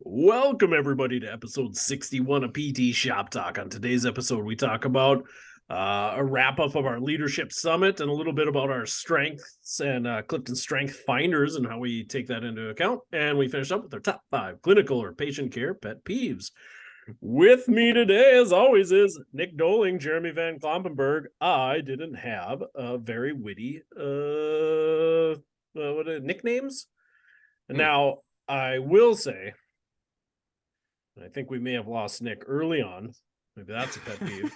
Welcome, everybody, to episode 61 of PT Shop Talk. On today's episode, we talk about a wrap up of our leadership summit and a little bit about our strengths and Clifton Strength finders and how we take that into account. And we finish up with our top 5 clinical or patient care pet peeves. With me today, as always, is Nick Doling, Jeremy Van Klompenberg. I didn't have a very witty nicknames. Now, I will say, I think we may have lost Nick early on. Maybe that's a pet peeve.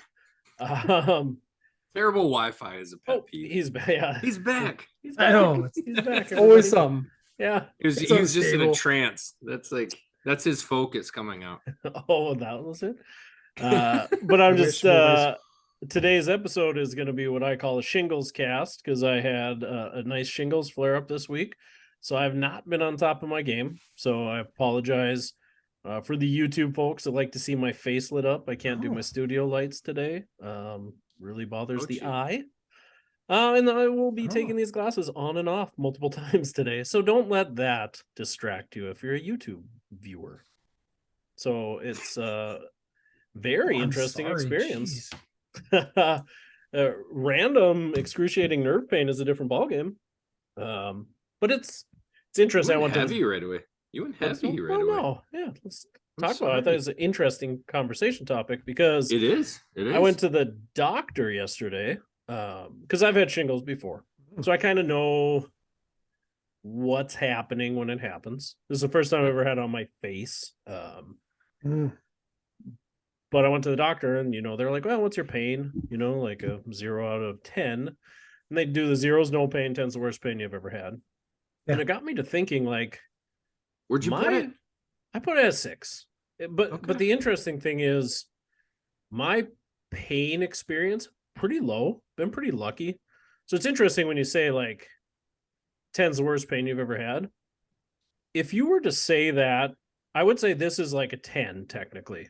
Terrible Wi-Fi is a pet peeve. He's back. Yeah. He's back. He's back. I know. He's back. Always something. Yeah. He was just in a trance. That's his focus coming out. Oh, that was it. But I'm just today's episode is going to be what I call a Shingles Cast because I had a nice shingles flare up this week. So I've not been on top of my game. So I apologize. For the YouTube folks that like to see my face lit up, I can't do my studio lights today. Really bothers the eye. And I will be taking these glasses on and off multiple times today. So don't let that distract you if you're a YouTube viewer. So it's a very interesting experience. Random excruciating nerve pain is a different ballgame. But it's interesting. I want heavy right away. You went heavy right away. No, yeah. Let's talk about it. I thought it was an interesting conversation topic because it is. I went to the doctor yesterday because I've had shingles before, so I kind of know what's happening when it happens. This is the first time I've ever had it on my face. But I went to the doctor, and they're like, "Well, what's your pain?" Like a 0 out of 10, and they do the 0's no pain, 10's the worst pain you've ever had, and it got me to thinking like. Where'd you put it? I put it at 6. But the interesting thing is my pain experience pretty low. Been pretty lucky. So it's interesting when you say like 10's the worst pain you've ever had. If you were to say that, I would say this is like a 10 technically.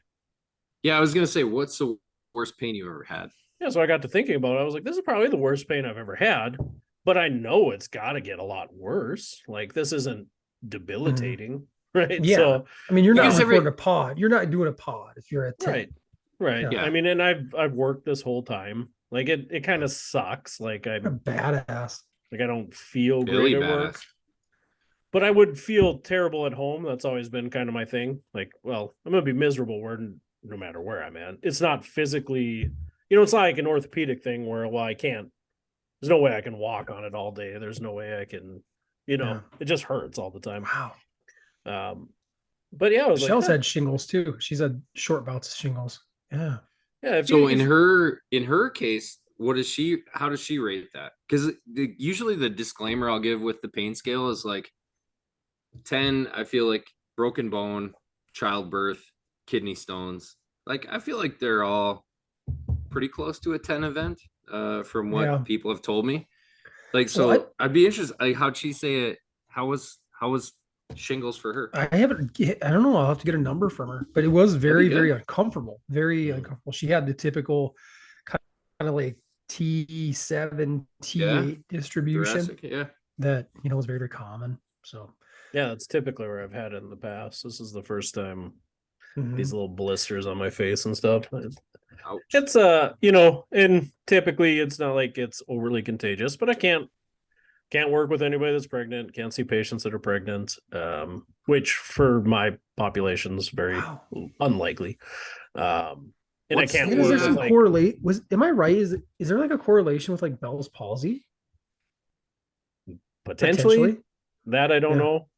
Yeah, I was gonna say, what's the worst pain you've ever had? Yeah, so I got to thinking about it. I was like, this is probably the worst pain I've ever had, but I know it's got to get a lot worse. Like this isn't debilitating, right? Yeah. So I mean, you're not recording a pod. You're not doing a pod if you're at 10. Right. Yeah. I mean, and I've worked this whole time. Like it kind of sucks. Like I'm a badass. Like I don't feel great at work. But I would feel terrible at home. That's always been kind of my thing. Like, well, I'm gonna be miserable no matter where I'm at. It's not physically, it's not like an orthopedic thing where I can't. There's no way I can walk on it all day. There's no way I can. It just hurts all the time. Wow. But yeah, Michelle's had shingles too. She's had short bouts of shingles. Yeah. Yeah. So in her case, how does she rate that? Because usually the disclaimer I'll give with the pain scale is like 10. I feel like broken bone, childbirth, kidney stones. Like I feel like they're all pretty close to a 10 event, from what people have told me. Like, so I'd be interested. Like, how'd she say it? How was shingles for her? I don't know. I'll have to get a number from her, but it was very, very uncomfortable. Very uncomfortable. She had the typical kind of like T7, T8 distribution. That was very, very common. So yeah, that's typically where I've had it in the past. This is the first time these little blisters on my face and stuff. Ouch. It's and typically it's not like it's overly contagious, but I can't work with anybody that's pregnant, can't see patients that are pregnant, which for my population is very unlikely. And I can't work. Is there some correlate? Am I right? Is there like a correlation with like Bell's palsy? Potentially. That I don't know.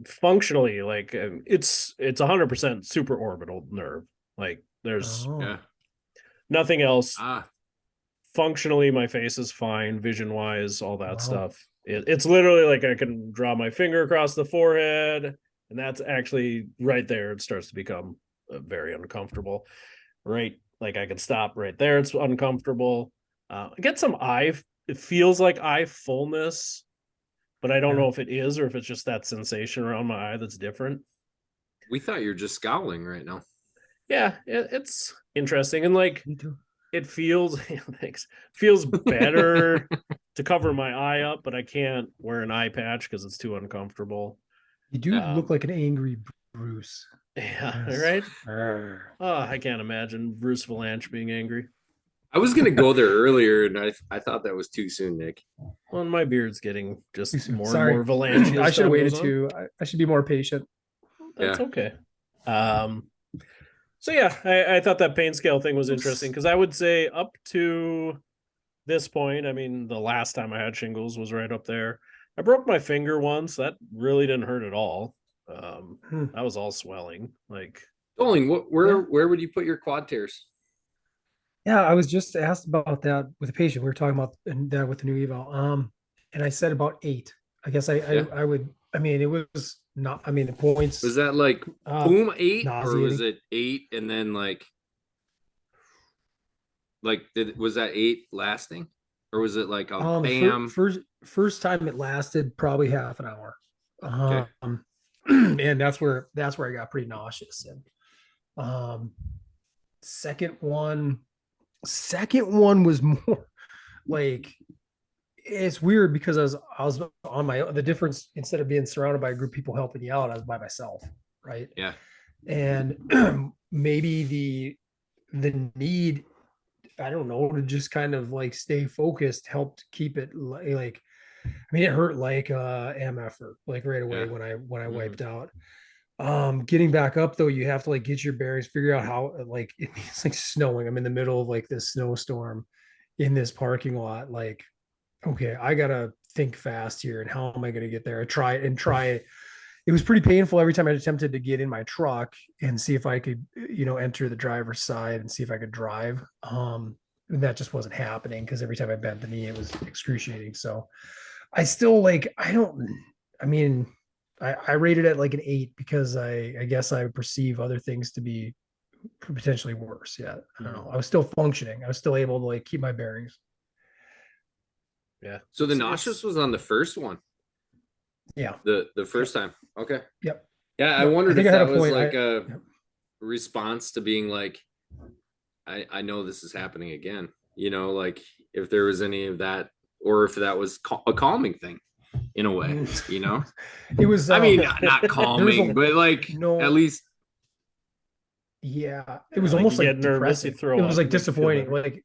Functionally, like it's 100% supraorbital nerve. Like there's nothing else. Functionally, my face is fine, vision wise, all that stuff. It's literally like I can draw my finger across the forehead, and that's actually right there. It starts to become very uncomfortable. Right, like I can stop right there. It's uncomfortable. I get some eye. It feels like eye fullness, but I don't know if it is or if it's just that sensation around my eye that's different. We thought you're just scowling right now. Yeah, it's interesting. And like it feels feels better to cover my eye up, but I can't wear an eye patch because it's too uncomfortable. You do look like an angry Bruce. Yeah, Yes. right. Oh, I can't imagine Bruce Valanche being angry. I was gonna go there earlier, and I thought that was too soon, Nick. Well, my beard's getting just more Sorry. and more Valanche. I should have waited too. I should be more patient. That's okay. So yeah, I thought that pain scale thing was interesting because I would say up to this point, I mean, the last time I had shingles was right up there. I broke my finger once. That really didn't hurt at all. That was all swelling. Like, Doling, where would you put your quad tears? Yeah, I was just asked about that with a patient. We were talking about that with the new eval. And I said about 8. I guess I would. I mean, it was not. I mean, the points. Was that like boom 8, or was it 8 and then like was that 8 lasting, or was it like a bam? First time it lasted probably half an hour. Okay. And that's where I got pretty nauseous. And second one was more like, it's weird because I was on my own. The difference, instead of being surrounded by a group of people helping you out, I was by myself, right? Yeah. And maybe the need, I don't know, to just kind of like stay focused helped keep it like, I mean, it hurt like MF like right away when I wiped out. Getting back up though, you have to like get your bearings, figure out how, like, it's like snowing. I'm in the middle of like this snowstorm in this parking lot. Like, okay, I gotta think fast here, and how am I gonna get there? I try it. It was pretty painful every time I attempted to get in my truck and see if I could, enter the driver's side and see if I could drive. And that just wasn't happening because every time I bent the knee, it was excruciating. So I still I rated it like an 8 because I guess I perceive other things to be potentially worse. Yeah. I don't know. I was still functioning. I was still able to like keep my bearings. Yeah. So the nauseous was on the first one. Yeah. The first time. Okay. Yep. Yeah. I wondered if that was like a response to being like, I know this is happening again, like if there was any of that, or if that was a calming thing in a way, It was, I mean, not calming, but like, at least. Yeah. It was almost like nervous, you throw it was like disappointing. Like,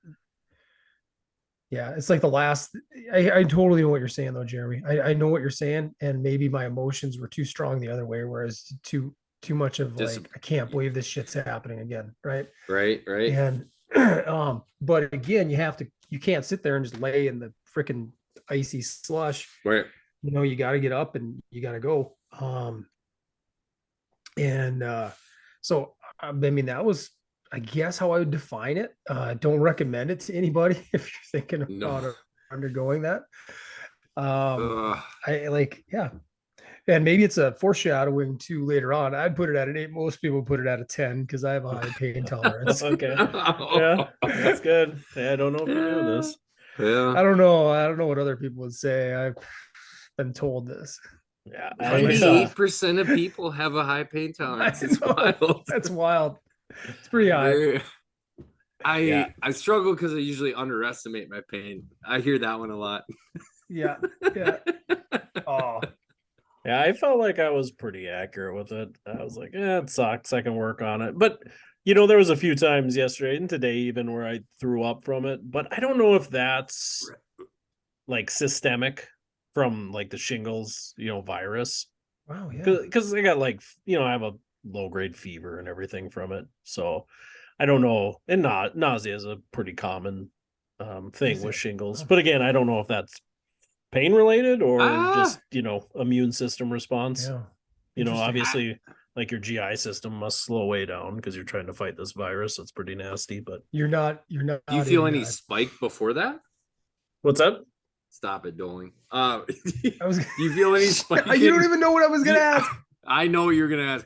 yeah, it's like the last, I totally know what you're saying though, Jeremy. I know what you're saying. And maybe my emotions were too strong the other way, whereas too much of like, I can't believe this shit's happening again. Right. Right. And, but again, you can't sit there and just lay in the freaking icy slush. Right. You got to get up and you got to go. So, I mean, that was, I guess, how I would define it. Don't recommend it to anybody if you're thinking about undergoing that. And maybe it's a foreshadowing to later on. I'd put it at an 8. Most people put it at a 10 because I have a high pain tolerance. Okay. Yeah, that's good. Yeah, I don't know if you knew this. Yeah. I don't know what other people would say. I've been told this. Yeah. 98% of people have a high pain tolerance. It's wild. That's wild. It's pretty high. I struggle because I usually underestimate my pain. I hear that one a lot. Yeah. Oh. Yeah, I felt like I was pretty accurate with it. I was like, it sucks. I can work on it. But, there was a few times yesterday and today even where I threw up from it. But I don't know if that's like systemic from like the shingles, virus. Wow, yeah. Because I got like, I have a low-grade fever and everything from it. So I don't know. And nausea is a pretty common thing with shingles. But again, I don't know if that's pain related or just immune system response. Obviously like your GI system must slow way down because you're trying to fight this virus. It's pretty nasty. But you're not do you feel any spike before that? What's up? Stop it, Doling. Do you feel any spike? You don't even know what I was gonna ask. I know what you're gonna ask.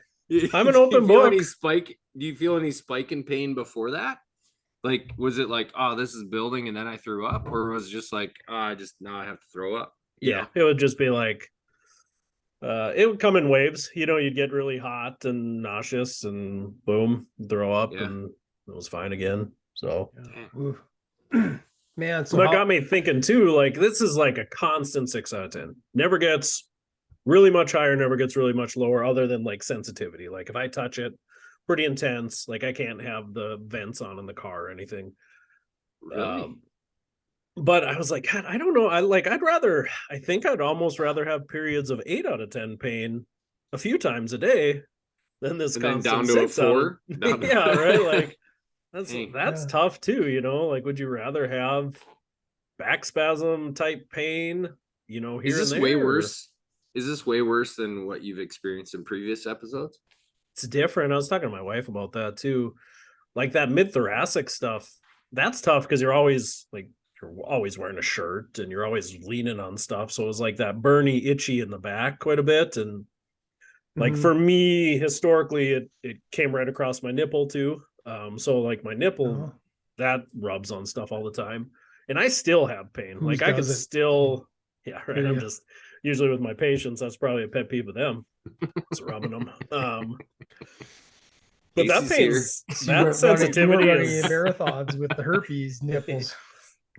I'm an open book. Do you feel any spike in pain before that? Like, was it like, oh, this is building and then I threw up? Or was it just like, oh, now I have to throw up? Yeah, it would just be like, it would come in waves. You'd get really hot and nauseous and boom, throw up and it was fine again. So, man, so that got me thinking too, like, this is like a constant 6 out of 10. Never gets really much higher, never gets really much lower, other than like sensitivity. Like if I touch it pretty intense, like I can't have the vents on in the car or anything. Really? But I was like, God, I don't know. I think I'd almost rather have periods of 8 out of 10 pain a few times a day than this And then constant down to a 6 out of 4? Down to yeah, right. Like that's Dang. tough too, like would you rather have back spasm type pain, Is here and this way there? worse? Is this way worse than what you've experienced in previous episodes? It's different. I was talking to my wife about that too. Like that mid thoracic stuff, that's tough because you're always wearing a shirt and you're always leaning on stuff. So it was like that burny, itchy in the back quite a bit. And like for me, historically, it came right across my nipple too. So like my nipple, that rubs on stuff all the time. And I still have pain. Whose Like I could doesn't? still, yeah, right. I'm Yeah. just usually with my patients, that's probably a pet peeve of them. It's rubbing them. But that Casey's here. pain's You weren't sensitivity running is marathons with the herpes nipples,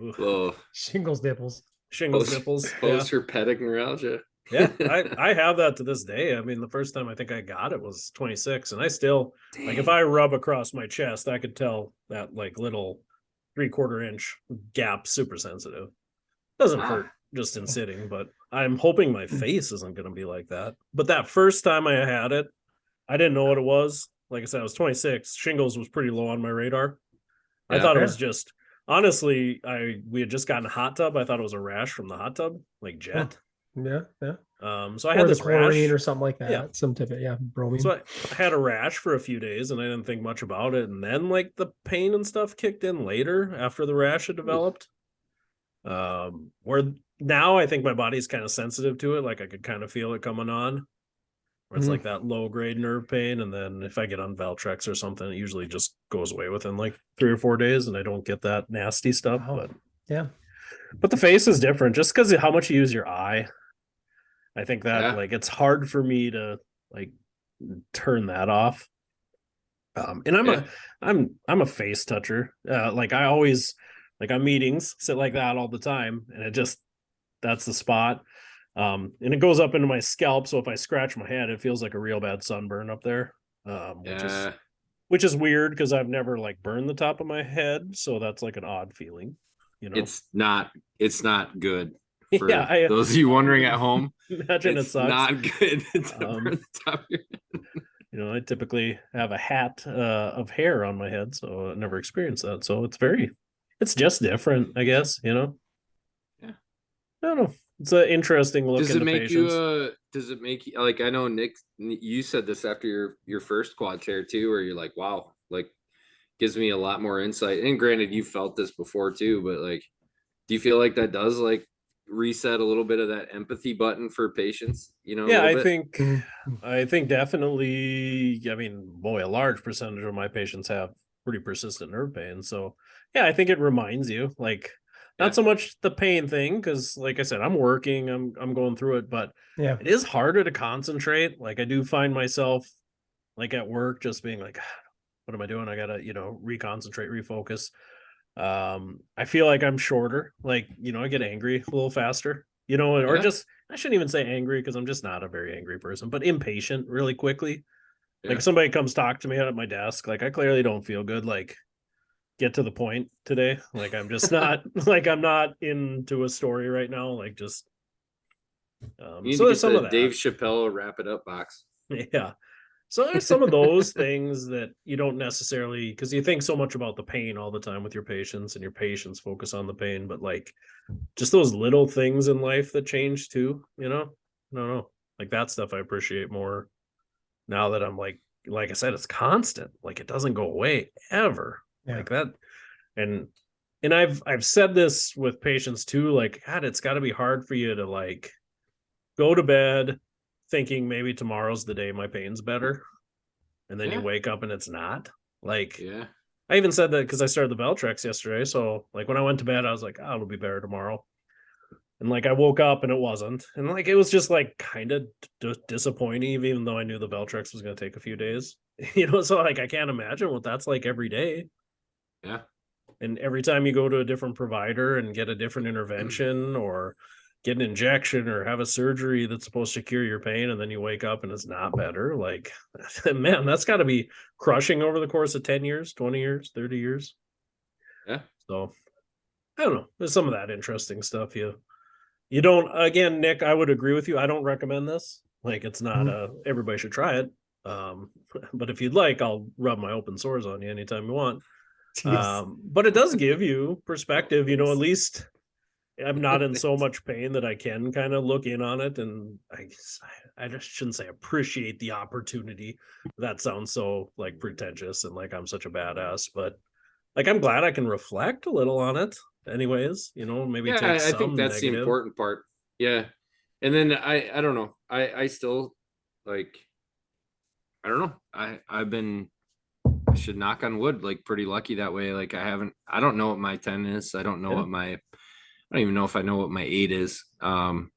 Oh, shingles nipples. shingles nipples. Post herpetic neuralgia. Yeah, I have that to this day. I mean, the first time I think I got it was 26, and I still like if I rub across my chest, I could tell that like little 3/4 inch gap super sensitive. Doesn't hurt just in sitting, but I'm hoping my face isn't going to be like that. But that first time I had it, I didn't know what it was. Like I said, I was 26. Shingles was pretty low on my radar. I thought it was just honestly, we had just gotten a hot tub. I thought it was a rash from the hot tub, like jet. Yeah. So I had this chlorine rash or something like that. Yeah. Some type of bromine. So I had a rash for a few days and I didn't think much about it. And then like the pain and stuff kicked in later after the rash had developed. Where now I think my body's kind of sensitive to it. Like I could kind of feel it coming on. Where it's like that low grade nerve pain. And then if I get on Valtrex or something, it usually just goes away within like 3 or 4 days and I don't get that nasty stuff. But the face is different just because of how much you use your eye. I think that like it's hard for me to like turn that off. And I'm a face toucher. Like I always like on meetings sit like that all the time, and that's the spot. And it goes up into my scalp, so if I scratch my head, it feels like a real bad sunburn up there. Which is weird because I've never like burned the top of my head, so that's like an odd feeling. It's not good. For those of you wondering at home, imagine it sucks. Not good to burn the top of your head. I typically have a hat of hair on my head, so I never experienced that. So it's just different, I guess. Yeah. I don't know. It's an interesting look. Does it make you like? I know Nick, you said this after your first quad tear too, where you're like, wow, like gives me a lot more insight. And granted, you felt this before too, but like, do you feel like that does like reset a little bit of that empathy button for patients? I think definitely. I mean, boy, a large percentage of my patients have pretty persistent nerve pain. So yeah, I think it reminds you, like, not so much the pain thing, because like I said, I'm working, I'm going through it, but it is harder to concentrate. Like I do find myself like at work just being like, what am I doing? I gotta, reconcentrate, refocus. I feel like I'm shorter, like, I get angry a little faster, or just, I shouldn't even say angry because I'm just not a very angry person, but impatient really quickly. Like if somebody comes talk to me at my desk, like I clearly don't feel good, like get to the point today. Like I'm just not like I'm not into a story right now. Like just so there's some of that. Dave Chappelle Wrap It Up box. Yeah. So there's some of those things that you don't necessarily, because you think so much about the pain all the time with your patients and your patients focus on the pain, but like just those little things in life that change too, I don't know. Like that stuff I appreciate more now that I'm like I said, it's constant. Like it doesn't go away ever. Like that. And I've said this with patients too, like, God, it's got to be hard for you to like go to bed thinking maybe tomorrow's the day my pain's better, and then you wake up and it's not. Like I even said that because I started the Valtrex yesterday, so like when I went to bed I was like, oh, it'll be better tomorrow, and like I woke up and it wasn't, and like it was just like kind of disappointing, even though I knew the Valtrex was going to take a few days. So like I can't imagine what that's like every day. And every time you go to a different provider and get a different intervention, or get an injection or have a surgery that's supposed to cure your pain, and then you wake up and it's not better. Like, man, that's got to be crushing over the course of 10 years, 20 years, 30 years. Yeah. So I don't know. There's some of that interesting stuff. You don't, again, Nick, I would agree with you. I don't recommend this. Like, it's not everybody should try it. But if you'd like, I'll rub my open sores on you anytime you want. But it does give you perspective, at least I'm not in so much pain that I can kind of look in on it. And I just shouldn't say appreciate the opportunity. That sounds so like pretentious and like I'm such a badass, but like I'm glad I can reflect a little on it anyways, maybe take some I think that's negative. the important part. Yeah. And then I don't know. I still like, I don't know. I should knock on wood, like pretty lucky that way. Like I don't know what my 10 is. I don't know I don't even know if I know what my 8 is. And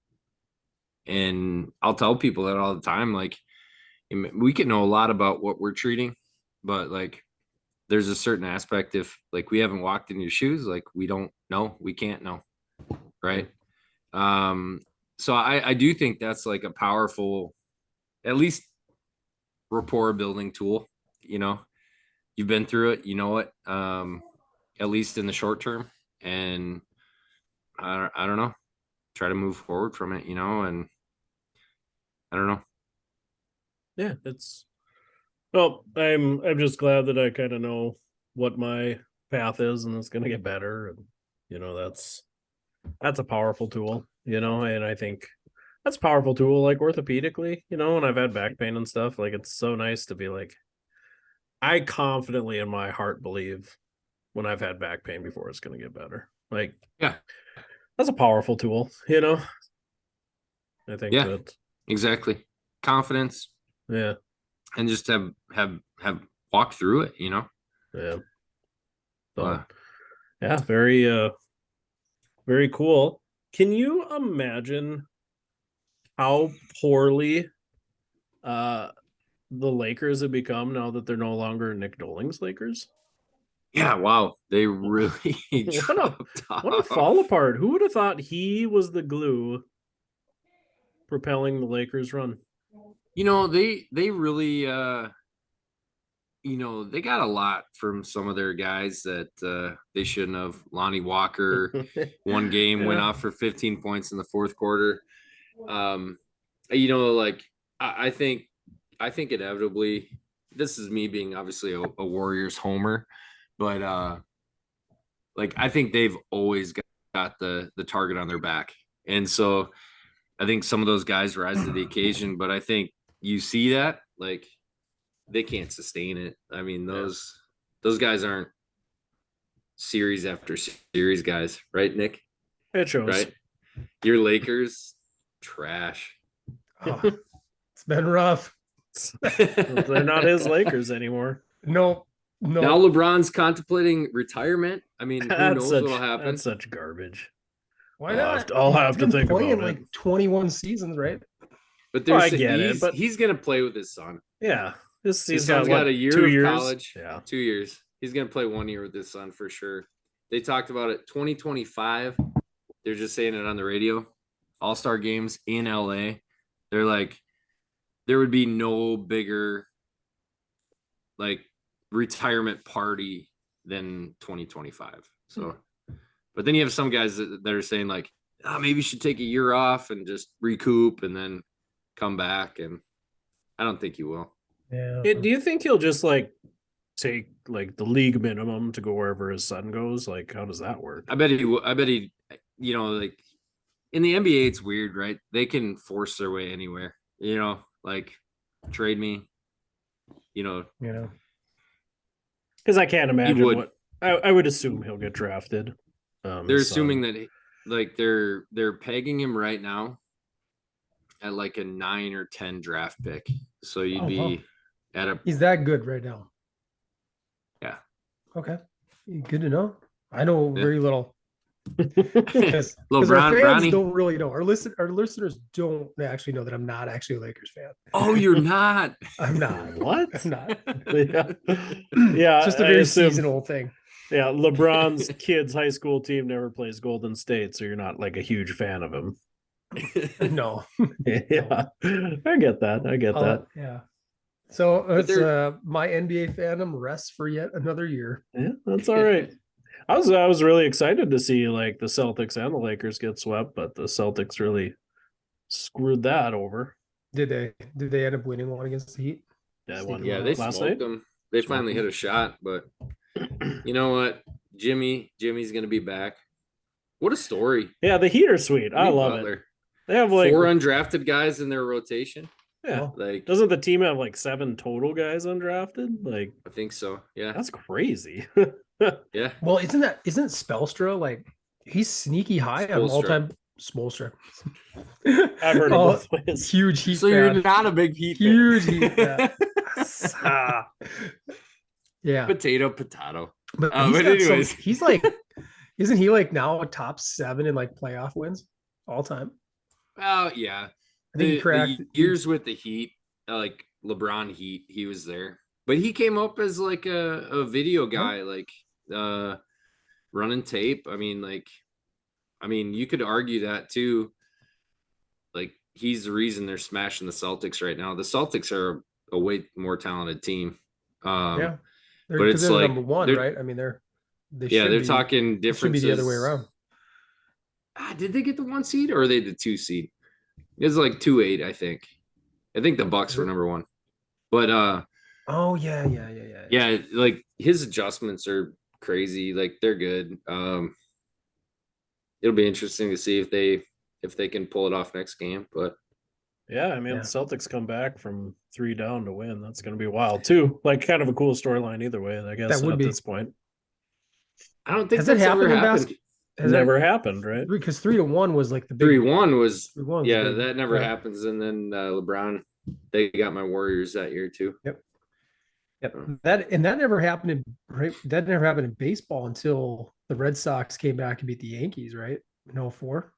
I'll tell people that all the time. Like, we can know a lot about what we're treating, but like, there's a certain aspect if like we haven't walked in your shoes, like we don't know, we can't know. Right. So I do think that's like a powerful, at least rapport building tool. You've been through it, it, at least in the short term. And I don't know, try to move forward from it, and I don't know. Yeah, I'm just glad that I kind of know what my path is and it's going to get better. And, that's a powerful tool, and I think that's a powerful tool, like orthopedically, when I've had back pain and stuff, like it's so nice to be like, I confidently in my heart believe when I've had back pain before, it's going to get better. Like, yeah, that's a powerful tool, I think that exactly. Confidence. Yeah. And just have walked through it, Yeah. So, yeah, very, very cool. Can you imagine how poorly the Lakers have become now that they're no longer Nick Doling's Lakers? Yeah, wow. They really what a fall apart. Who would have thought he was the glue propelling the Lakers run? They really they got a lot from some of their guys that they shouldn't have. Lonnie Walker, one game went off for 15 points in the fourth quarter. Like I think inevitably, this is me being obviously a Warriors homer, but like I think they've always got the target on their back. And so I think some of those guys rise to the occasion, but I think you see that like they can't sustain it. I mean, those guys aren't series after series guys, right, Nick? It shows. Right? Your Lakers, trash. Oh, it's been rough. They're not his Lakers anymore. No. Now LeBron's contemplating retirement. I mean, who knows what'll happen? That's such garbage. Why not? I'll have to think about it. Like 21 seasons, right? But he's gonna play with his son. Yeah. He's got a year 2 of years? college. Yeah. 2 years. He's gonna play 1 year with his son for sure. They talked about it 2025. They're just saying it on the radio. All-Star games in LA. They're like, there would be no bigger like retirement party than 2025. So, but then you have some guys that are saying like, maybe you should take a year off and just recoup and then come back. And I don't think you will. Yeah. Do you think he'll just like take like the league minimum to go wherever his son goes? Like, how does that work? I bet he, like in the NBA, it's weird, right? They can force their way anywhere, like trade me, Because I can't imagine I would assume he'll get drafted. They're assuming that like they're pegging him right now at like a 9 or 10 draft pick. So you'd be at a. He's that good right now. Yeah. Okay. Good to know. I know very little. Because Little our fans Brownie. don't really know. Our listeners don't actually know that I'm not actually a Lakers fan. Oh, you're not. I'm not. What? I'm not. Yeah. It's just a very seasonal thing. Yeah, LeBron's kids' high school team never plays Golden State, so you're not like a huge fan of him. No. Yeah, I get that. Yeah. So it's my NBA fandom rests for yet another year. Yeah, that's all right. I was really excited to see like the Celtics and the Lakers get swept, but the Celtics really screwed that over. Did they end up winning one against the Heat? Yeah, won Yeah, they last smoked night. them. They finally hit a shot, but you know what? Jimmy's gonna be back. What a story. Yeah, the Heat are sweet. I love Butler. it. They have like 4 undrafted guys in their rotation. Yeah. Like, doesn't the team have like 7 total guys undrafted? Like, I think so. Yeah. That's crazy. Yeah. Well, isn't Spelstra like he's sneaky high on all-time Spolstra. I've heard of both ways. Huge Heat So fan. you're not a big Heat fan. Huge Heat fan. Yeah. Potato. But anyways, he's like, isn't he like now a top 7 in like playoff wins all time? Oh yeah. I think he cracked the years with the Heat, like LeBron Heat, he was there. But he came up as like a video guy, like running tape. I mean, you could argue that too. Like he's the reason they're smashing the Celtics right now. The Celtics are a way more talented team. Yeah. But it's like number 1, right? I mean, they're talking differences. Should be the other way around. Did they get the 1 seed or are they the 2 seed? It's like 2-8, I think. I think the Bucks were number 1. But oh yeah. Yeah, like his adjustments are crazy. Like they're good. It'll be interesting to see if they can pull it off next game. But yeah, I mean, the Celtics come back from 3 down to win. That's going to be wild too. Like kind of a cool storyline either way, I guess. That would be at this point. I don't think has it happened in basketball. Has never happened, right? Because 3-1 was like the big 3-1 was 3-1 yeah, that never happens. And then LeBron, they got my Warriors that year too. Yep. That never happened in baseball until the Red Sox came back and beat the Yankees, right? In 04.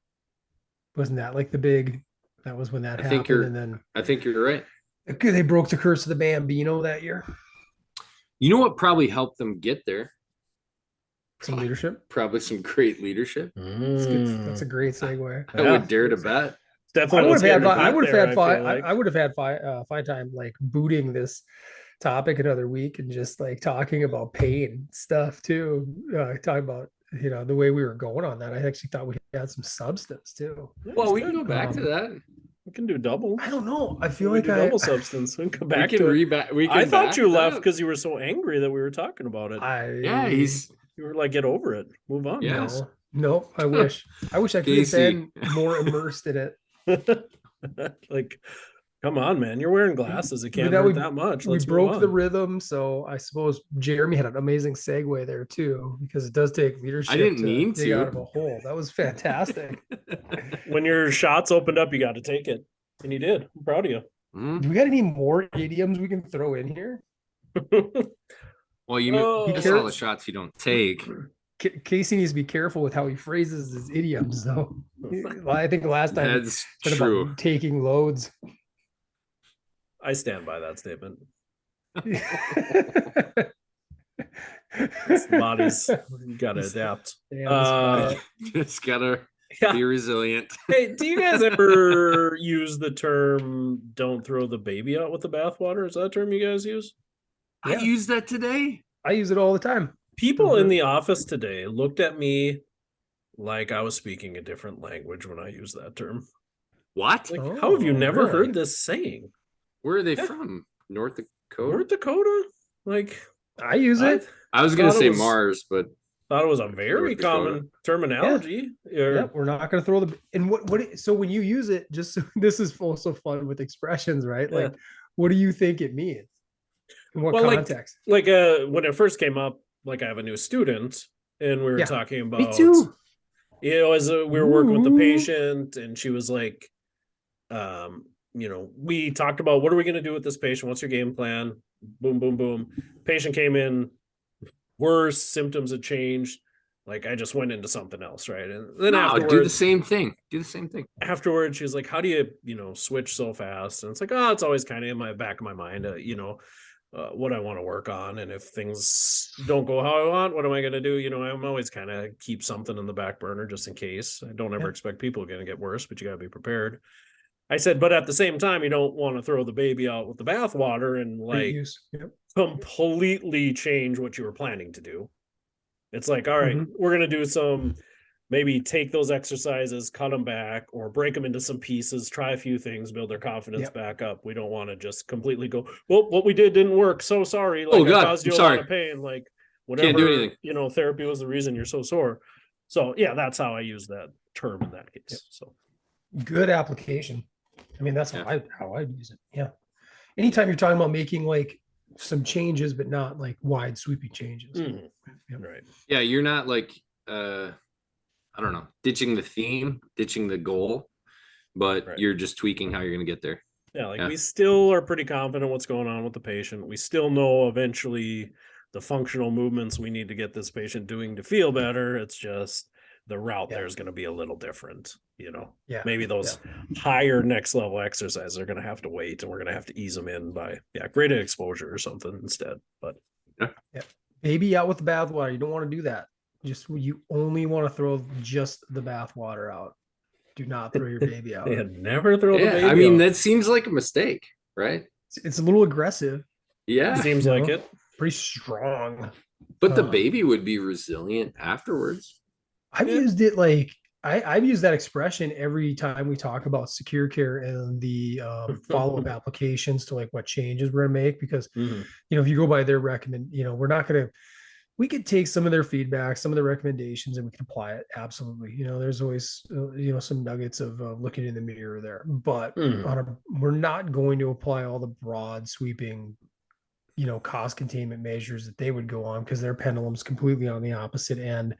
Wasn't that like the big? That was when that happened. I think you're right. They broke the curse of the Bambino that year. You know what probably helped them get there? Some leadership. Probably some great leadership. That's a great segue. I would dare to bet. Definitely. I would have had fine time like booting this topic another week and just like talking about pain stuff too. Talking about the way we were going on that. I actually thought we had some substance too. Well, we can go back to that. We can do double. I don't know. I feel like double substance. We can come back to it. I thought you left because you were so angry that we were talking about it. You were like, get over it. Move on. Yes. No, I wish I could have been more immersed in it. Like, come on, man. You're wearing glasses. It can't hurt that much. We broke the rhythm. So I suppose Jeremy had an amazing segue there too, because it does take leadership. I didn't mean to dig out of a hole. That was fantastic. When your shots opened up, you got to take it. And you did. I'm proud of you. Do we got any more idioms we can throw in here? Well, you mean that's all the shots you don't take. Casey needs to be careful with how he phrases his idioms, though. I think last time that's true. About taking loads. I stand by that statement. Body's got to adapt. Just gotta be resilient. Hey, do you guys ever use the term "don't throw the baby out with the bathwater"? Is that a term you guys use? I use that today. I use it all the time. People in the office today looked at me like I was speaking a different language when I used that term. What? Like, how have you never heard this saying? Where are they from? North Dakota? North Dakota? Like, I use it. I was going to say Mars, but thought it was a very common terminology. Yeah, we're not going to throw the. And what? So when you use it, this is also fun with expressions, right? Like, what do you think it means? In what context? Like when it first came up, like I have a new student, and we were talking about. Me too. As we were working with the patient, and she was like, we talked about what are we going to do with this patient? What's your game plan? Boom, boom, boom. Patient came in, worse, symptoms had changed. Like I just went into something else, right? And then afterwards, do the same thing. Afterwards, she was like, "How do you, switch so fast?" And it's like, "Oh, it's always kind of in my back of my mind, what I want to work on. And if things don't go how I want, what am I going to do? I'm always kind of keep something in the back burner just in case. I don't ever expect people are going to get worse, but you got to be prepared. I said, but at the same time, you don't want to throw the baby out with the bathwater and completely change what you were planning to do. It's like, all right, we're going to do some, maybe take those exercises, cut them back, or break them into some pieces, try a few things, build their confidence back up. We don't want to just completely go, well, what we did didn't work. So sorry. Like, I caused you a lot of pain. Like, whatever, can't do anything. Therapy was the reason you're so sore. So yeah, that's how I use that term in that case. So good application. I mean, that's how I use it. Yeah. Anytime you're talking about making like some changes, but not like wide sweeping changes. Right. Yeah. You're not like, I don't know, ditching the theme, ditching the goal, but you're just tweaking how you're going to get there. Yeah. We still are pretty confident what's going on with the patient. We still know eventually the functional movements we need to get this patient doing to feel better. It's just the route there is going to be a little different, maybe those higher next level exercises are going to have to wait, and we're going to have to ease them in by graded exposure or something instead. But baby out with the bathwater. You don't want to do that. You only want to throw just the bathwater out. Do not throw your baby out. Never throw the baby out. I mean, that seems like a mistake, right? It's a little aggressive. Yeah, seems like it. Pretty strong. But the baby would be resilient afterwards. I've used it like I've used that expression every time we talk about secure care and the follow-up applications to like what changes we're gonna make, because if you go by their recommend, we could take some of their feedback, some of the recommendations, and we can apply it. Absolutely. There's always some nuggets of looking in the mirror there, but we're not going to apply all the broad sweeping cost containment measures that they would go on, because their pendulum's completely on the opposite end.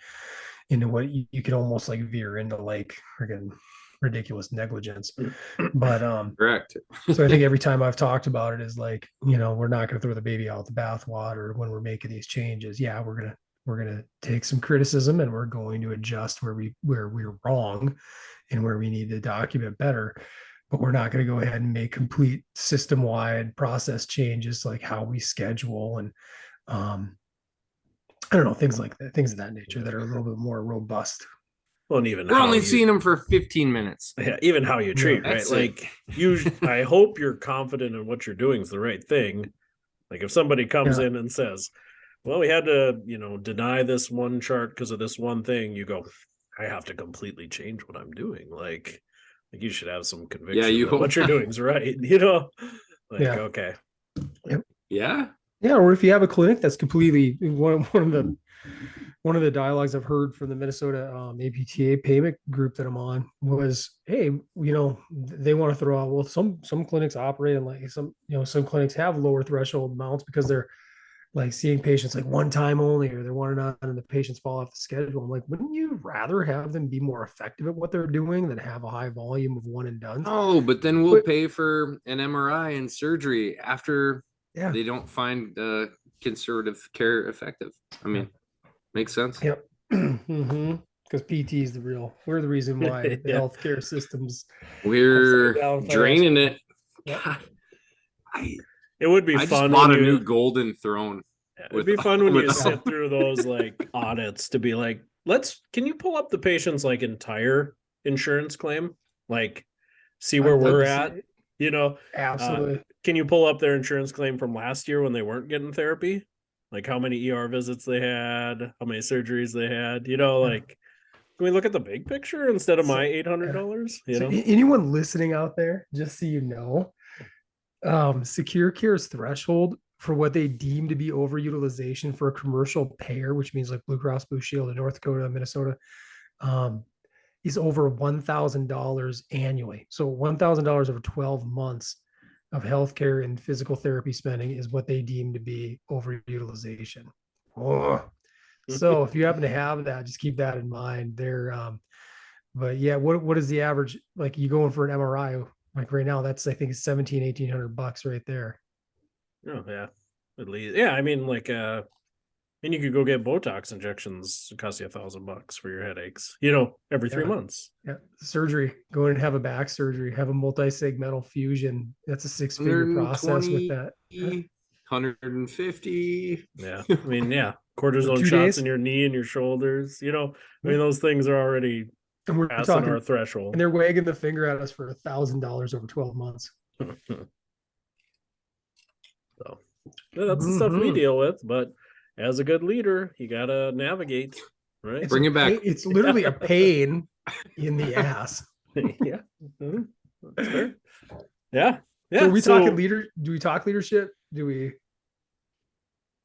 What you could almost like veer into like friggin' ridiculous negligence. But correct. So I think every time I've talked about it is like, we're not going to throw the baby out with the bathwater when we're making these changes. Yeah, we're gonna take some criticism, and we're going to adjust where we're wrong and where we need to document better. But we're not going to go ahead and make complete system-wide process changes, like how we schedule and I don't know, things like that, things of that nature that are a little bit more robust. Well, and even we're only seeing them for 15 minutes. Yeah, even how you treat, right? Like, I hope you're confident in what you're doing is the right thing. Like, if somebody comes in and says, well, we had to, deny this one chart because of this one thing, you go, I have to completely change what I'm doing. Like you should have some conviction that what you're doing is right. Okay. Yep. Yeah. Yeah, or if you have a clinic that's completely one of the dialogues I've heard from the Minnesota APTA payment group that I'm on was, hey, they want to throw out, well, some clinics operate and like some clinics have lower threshold amounts because they're like seeing patients like one time only, or they're wanting on and the patients fall off the schedule. I'm like, wouldn't you rather have them be more effective at what they're doing than have a high volume of one and done? Oh, but then we'll pay for an MRI and surgery after they don't find conservative care effective. I mean, makes sense. Yep. Because PT is we're the reason why the healthcare systems, we're draining it. God, it would be fun. I just bought a new golden throne. It'd be fun when you sit through those like audits to be like, can you pull up the patient's like entire insurance claim? Like, see where we're at, Absolutely. Can you pull up their insurance claim from last year when they weren't getting therapy? Like how many ER visits they had, how many surgeries they had, like, can we look at the big picture instead of my $800? Anyone listening out there, just so you know, Secure Care's threshold for what they deem to be overutilization for a commercial payer, which means like Blue Cross Blue Shield in North Dakota, Minnesota, is over $1,000 annually. So $1,000 over 12 months of healthcare and physical therapy spending is what they deem to be overutilization. So if you happen to have that, just keep that in mind there. But yeah, what is the average? Like you going for an MRI, like right now, that's, I think it's $1,800 right there. Oh yeah. At least. Yeah. I mean, like, and you could go get Botox injections. It costs you $1,000 for your headaches, every 3 months. Yeah. Surgery, go in and have a back surgery, have a multi-segmental fusion. That's a 6-figure process with that. 150. Yeah. I mean, yeah. Cortisone 2 shots days? in your knee and your shoulders. I mean, those things are already And we're passing talking, our threshold. and they're wagging the finger at us for $1,000 over 12 months. So that's the stuff we deal with. But as a good leader, you got to navigate, right? Bring it back. It's literally a pain in the ass. Yeah. That's fair. Yeah. Yeah. So are we talking leader? Do we talk leadership? Do we?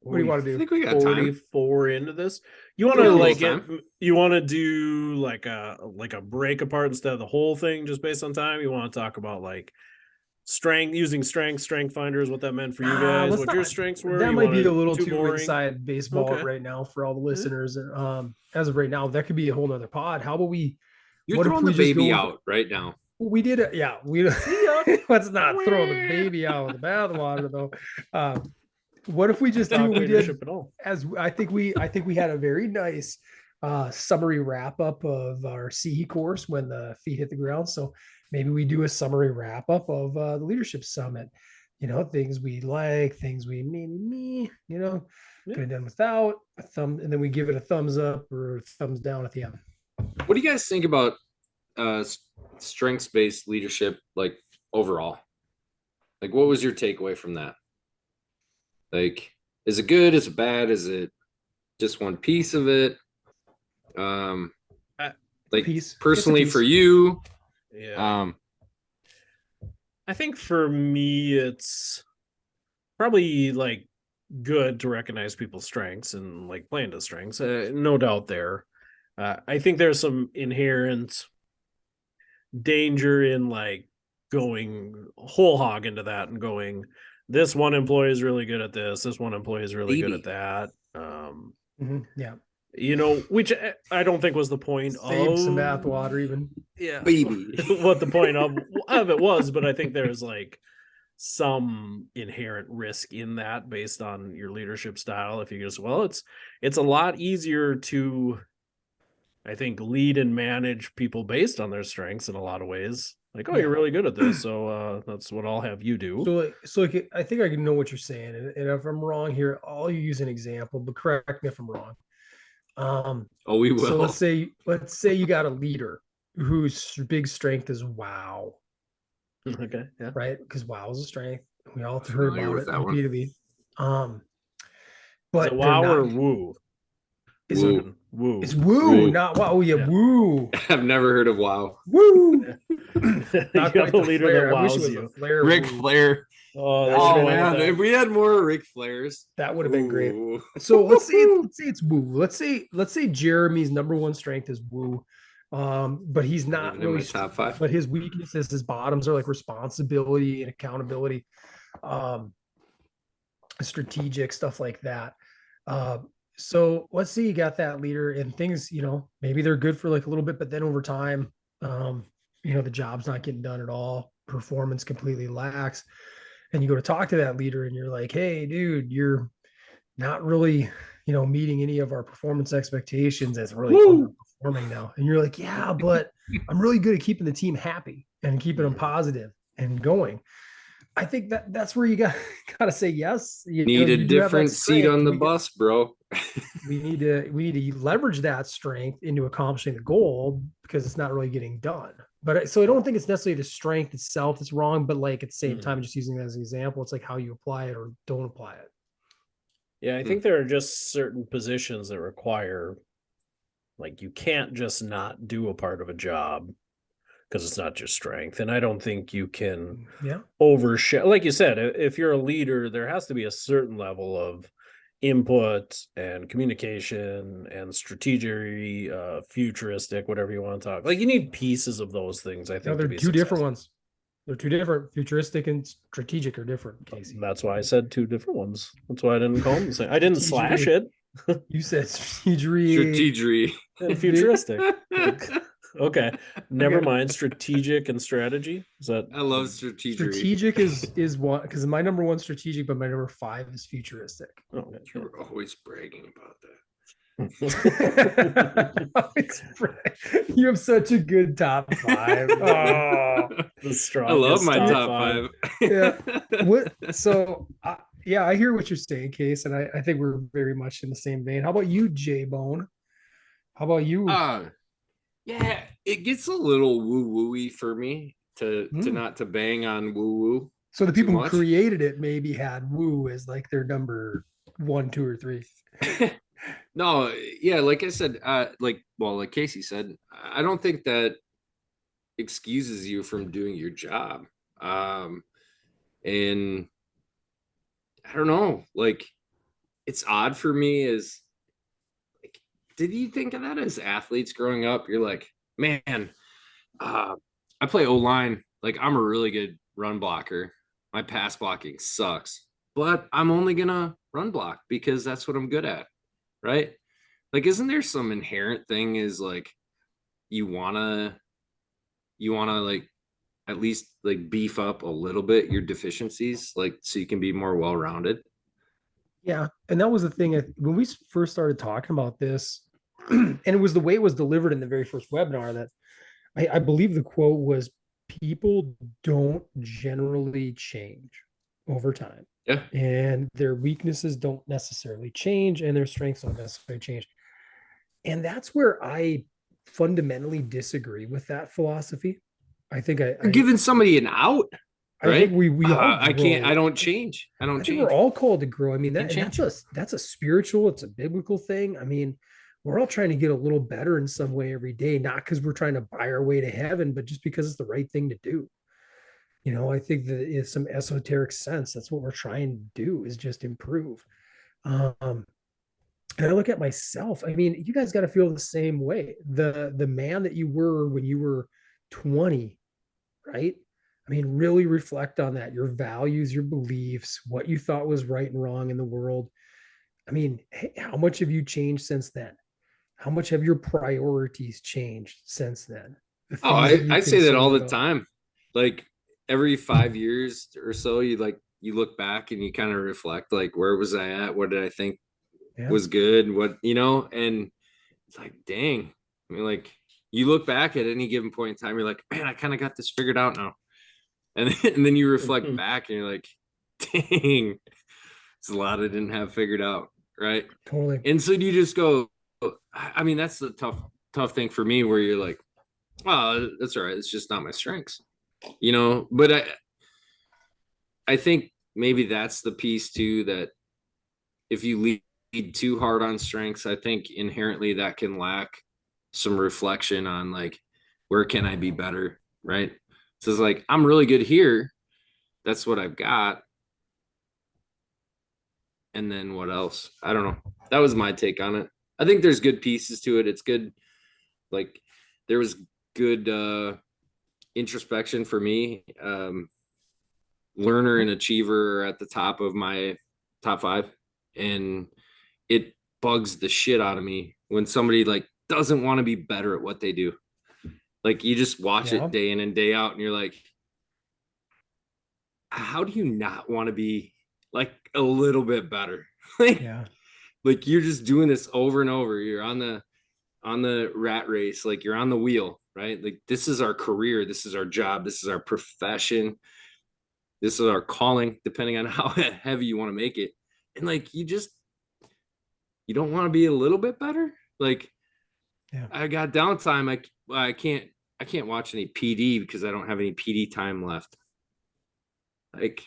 What do you want to I do? think we got 44 into this. You want We to got a like little it? time. You want to do like a break apart instead of the whole thing just based on time? You want to talk about like using strength finders, what that meant for you guys, let's what not. your strengths were? That You might be wanna- a little too boring? inside baseball Okay. right now for all the listeners. As of right now, that could be a whole nother pod. How about we? You're what if throwing we the just baby go- out right now. We did it. Yeah, we. Let's not throw the baby out with the bathwater, though. What if we just do Talk what we did? leadership at all. As I think we had a very nice summary wrap up of our CE course when the feet hit the ground. So maybe we do a summary wrap up of the leadership summit. Things we like, things we maybe Yeah. could have done without a thumb, and then we give it a thumbs up or thumbs down at the end. What do you guys think about strengths-based leadership, like overall? Like, what was your takeaway from that? Like, is it good? Is it bad? Is it just one piece of it? Like Piece. personally It's a for piece. you, Yeah. I think for me, it's probably like good to recognize people's strengths and like playing to strengths. No doubt there. I think there's some inherent danger in like going whole hog into that and going, this one employee is really good at this. This one employee is really good at that. Yeah. Which I don't think was the point Save some of bathwater even. yeah, baby. what the point of it was, but I think there's like some inherent risk in that based on your leadership style. If you just it's a lot easier to, I think, lead and manage people based on their strengths in a lot of ways. Like, oh, you're really good at this, so that's what I'll have you do. So like, I think I can know what you're saying, and if I'm wrong here, I'll use an example, but correct me if I'm wrong. Oh, we will. So let's say you got a leader whose big strength is wow. Okay, yeah, right, because wow is a strength. We all heard about it that one. repeatedly. Is But it wow they're or not- woo? Is Woo. it Woo. It's woo, Woo. not wow. Oh yeah, Yeah. woo, I've never heard of wow. woo. You Not have quite a the leader Flair. that I wish it wows was you. a Flair. Ric woo. Flair. Oh, that Oh should've went man, with that. if we had more Ric Flairs, That would have been great. Ooh. So let's say it's woo. Let's say Jeremy's number one strength is woo. But he's not Even in really my top five. But his weaknesses, his bottoms are like responsibility and accountability, strategic stuff like that. So let's say you got that leader and things, maybe they're good for like a little bit, but then over time, the job's not getting done at all. Performance completely lacks. And you go to talk to that leader and you're like, hey, dude, you're not really, meeting any of our performance expectations. That's really underperforming now. And you're like, yeah, but I'm really good at keeping the team happy and keeping them positive and going. I think that's where you got to say yes. Need a different seat on the bus, bro. we need to leverage that strength into accomplishing the goal because it's not really getting done. But so I don't think it's necessarily the strength itself that's wrong, but like at the same time, just using it as an example, it's like how you apply it or don't apply it. Yeah, I think there are just certain positions that require, like, you can't just not do a part of a job because it's not your strength. And I don't think you can overshare. Like you said, if you're a leader, there has to be a certain level of input and communication and strategic, futuristic, whatever you want to talk. Like, you need pieces of those things, I think. No, they're two different ones. They're two different. Futuristic and strategic are different, Casey. That's why I said two different ones. That's why I didn't call them the same. I didn't slash it. You said strategic and futuristic. Okay, never mind. Strategic and strategy. Is that? I love strategic. Strategic is one because my number one strategic, but my number 5 is futuristic. Oh, okay. You're always bragging about that. You have such a good top 5. Oh, the strong. I love my top 5. Yeah. So Yeah, I hear what you're saying, Case, and I think we're very much in the same vein. How about you, J Bone? How about you? Uh yeah, it gets a little woo-wooey for me to Hmm. not to bang on woo-woo So the too people who much. created it maybe had woo as like their number one, two, or three. No, yeah, like I said, like Casey said, I don't think that excuses you from doing your job. Um, and I don't know, like it's odd for me as like, did you think of that as athletes growing up? You're like, man, uh, I play O line. Like I'm a really good run blocker. My pass blocking sucks, but I'm only gonna run block because that's what I'm good at, right? Like, isn't there some inherent thing is like you wanna like at least like beef up a little bit your deficiencies, like so you can be more well rounded. Yeah, and that was the thing when we first started talking about this, and it was the way it was delivered in the very first webinar that I believe the quote was, "People don't generally change over time, Yeah, and their weaknesses don't necessarily change, and their strengths don't necessarily change." And that's where I fundamentally disagree with that philosophy. I think you're giving somebody an out, I think right? we all I can't. I grow. don't change. I don't I think we're change. all called to grow. I mean, Can't change. that's a spiritual, it's a biblical thing. I mean, we're all trying to get a little better in some way every day, not because we're trying to buy our way to heaven, but just because it's the right thing to do. I think that in some esoteric sense, that's what we're trying to do is just improve. Um, and I look at myself. I mean, you guys got to feel the same way. The man that you were when you were 20, right? I mean, really reflect on that, your values, your beliefs, what you thought was right and wrong in the world. I mean, how much have you changed since then? How much have your priorities changed since then? The Oh, things that you I say that all consider the about. time. Like every 5 years or so, you look back and you kind of reflect, like where was I at? What did I think Yeah, was good? What and it's like, dang. I mean, like you look back at any given point in time, you're like, man, I kind of got this figured out now. And then you reflect back and you're like, dang, it's a lot I didn't have figured out, right? totally. And so you just go, I mean, that's the tough thing for me where you're like, well, that's all right. It's just not my strengths, But I think maybe that's the piece too that if you lead too hard on strengths, I think inherently that can lack some reflection on like where can I be better, right? So it's like I'm really good here. That's what I've got. And then what else? I don't know. That was my take on it. I think there's good pieces to it. It's good. Like there was good introspection for me. Learner and achiever are at the top of my top five, and it bugs the shit out of me when somebody like doesn't want to be better at what they do. Like you just watch Yeah, it day in and day out, and you're like, how do you not want to be like a little bit better? like yeah, like you're just doing this over and over. You're on the rat race, like you're on the wheel, right? Like this is our career, this is our job, this is our profession, this is our calling, depending on how heavy you want to make it. And like you don't want to be a little bit better. Like yeah. I got downtime. I can't watch any PD because I don't have any PD time left. Like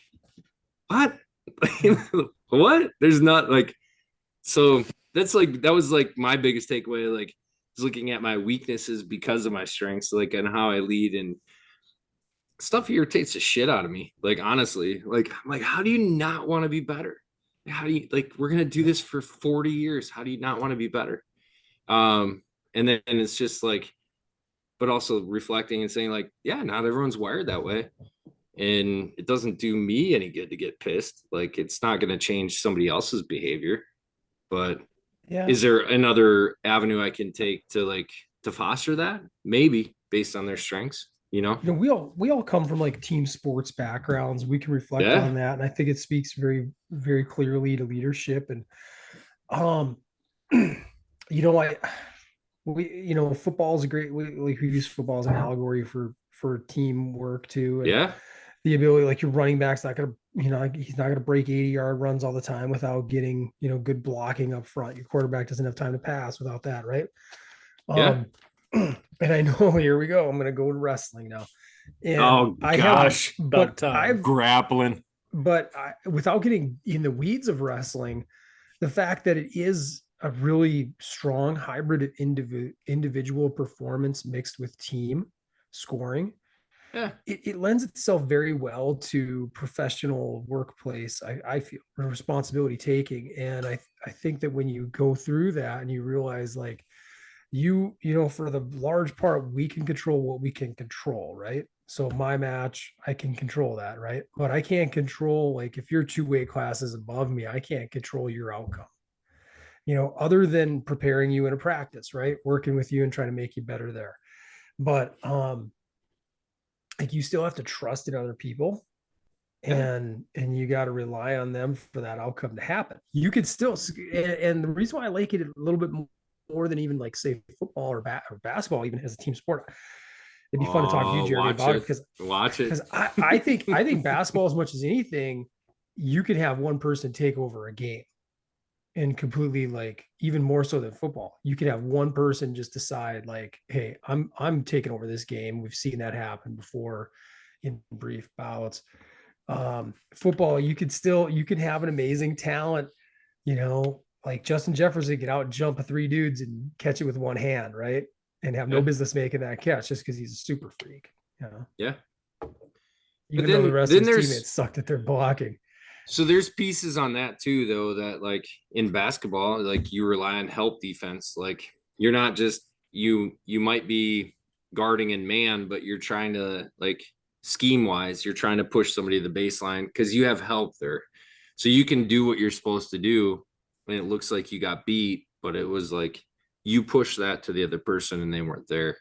what? Yeah. What? There's not like so that's like that was like my biggest takeaway, like is looking at my weaknesses because of my strengths, like and how I lead and stuff irritates the shit out of me. Like honestly, like I'm like, how do you not want to be better? How do you like we're gonna do this for 40 years? How do you not want to be better? And then and it's just like, but also reflecting and saying, like, yeah, not everyone's wired that way. And it doesn't do me any good to get pissed. Like it's not gonna change somebody else's behavior. But Yeah. is there another avenue I can take to like to foster that? Maybe based on their strengths, you know? We all come from like team sports backgrounds. We can reflect Yeah. on that, and I think it speaks very very clearly to leadership. And um, I football is a great. We use football as an allegory for teamwork too. And Yeah. the ability, like your running back's not going to, he's not going to break 80-yard runs all the time without getting, good blocking up front. Your quarterback doesn't have time to pass without that, right? Yeah. And I know, here we go. I'm going to go to wrestling now. And oh gosh, but I've grappling. But without getting in the weeds of wrestling, the fact that it is a really strong hybrid individual performance mixed with team scoring, it lends itself very well to professional workplace. I feel responsibility taking, and I think that when you go through that and you realize, like, for the large part, we can control what we can control, right? So my match, I can control that, right? But I can't control, like, if you're 2 weight classes above me, I can't control your outcome, other than preparing you in a practice, right? Working with you and trying to make you better there. But like, you still have to trust in other people, and you got to rely on them for that outcome to happen. You could still, and the reason why I like it a little bit more than even, like, say, football or basketball, even as a team sport. It'd be fun to talk to you, Jeremy, about it, because I think basketball, as much as anything, you could have one person take over a game and completely, like, even more so than football. You could have one person just decide, like, hey, I'm taking over this game. We've seen that happen before in brief bouts. Football, you could have an amazing talent, like Justin Jefferson, get out and jump 3 dudes and catch it with one hand, right? And have no business making that catch just because he's a super freak. Yeah. Even though the rest of his teammates sucked at their blocking. So there's pieces on that too, though, that, like, in basketball, like, you rely on help defense. Like, you're not just you might be guarding in man, but you're trying to, like, scheme wise, you're trying to push somebody to the baseline because you have help there. So you can do what you're supposed to do. And it looks like you got beat, but it was like you pushed that to the other person and they weren't there.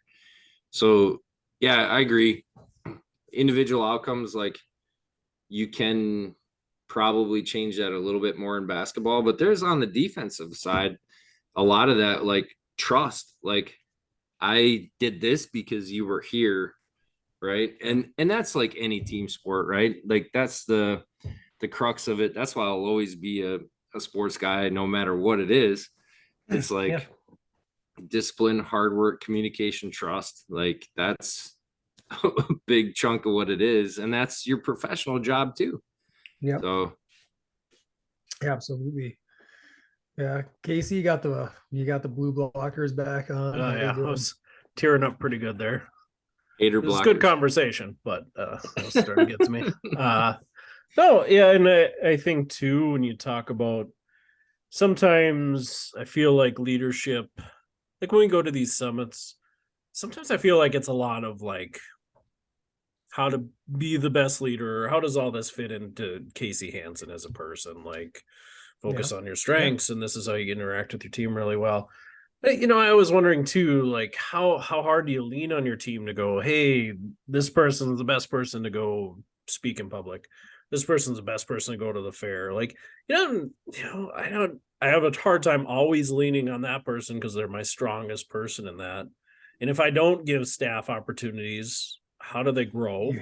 So yeah, I agree. Individual outcomes, like, you can probably change that a little bit more in basketball, but there's, on the defensive side, a lot of that, like, trust. Like, I did this because you were here, right? And that's like any team sport, right? Like, that's the crux of it. That's why I'll always be a sports guy, no matter what it is. It's like discipline, hard work, communication, trust. Like, that's a big chunk of what it is, and that's your professional job too. Yeah. So absolutely. Yeah, Casey, you got the blue blockers back on. Oh yeah, I was tearing up pretty good there. Hater blockers. It was good conversation, but that was starting to get to me. No, yeah, and I think too, when you talk about, sometimes I feel like leadership, like when we go to these summits, sometimes I feel like it's a lot of, like, how to be the best leader, or how does all this fit into Casey Hansen as a person? Like, focus on your strengths, and this is how you interact with your team really well. I was wondering too, like, how hard do you lean on your team to go, hey, this person's the best person to go speak in public. This person's the best person to go to the fair. Like, I have a hard time always leaning on that person because they're my strongest person in that. And if I don't give staff opportunities, how do they grow?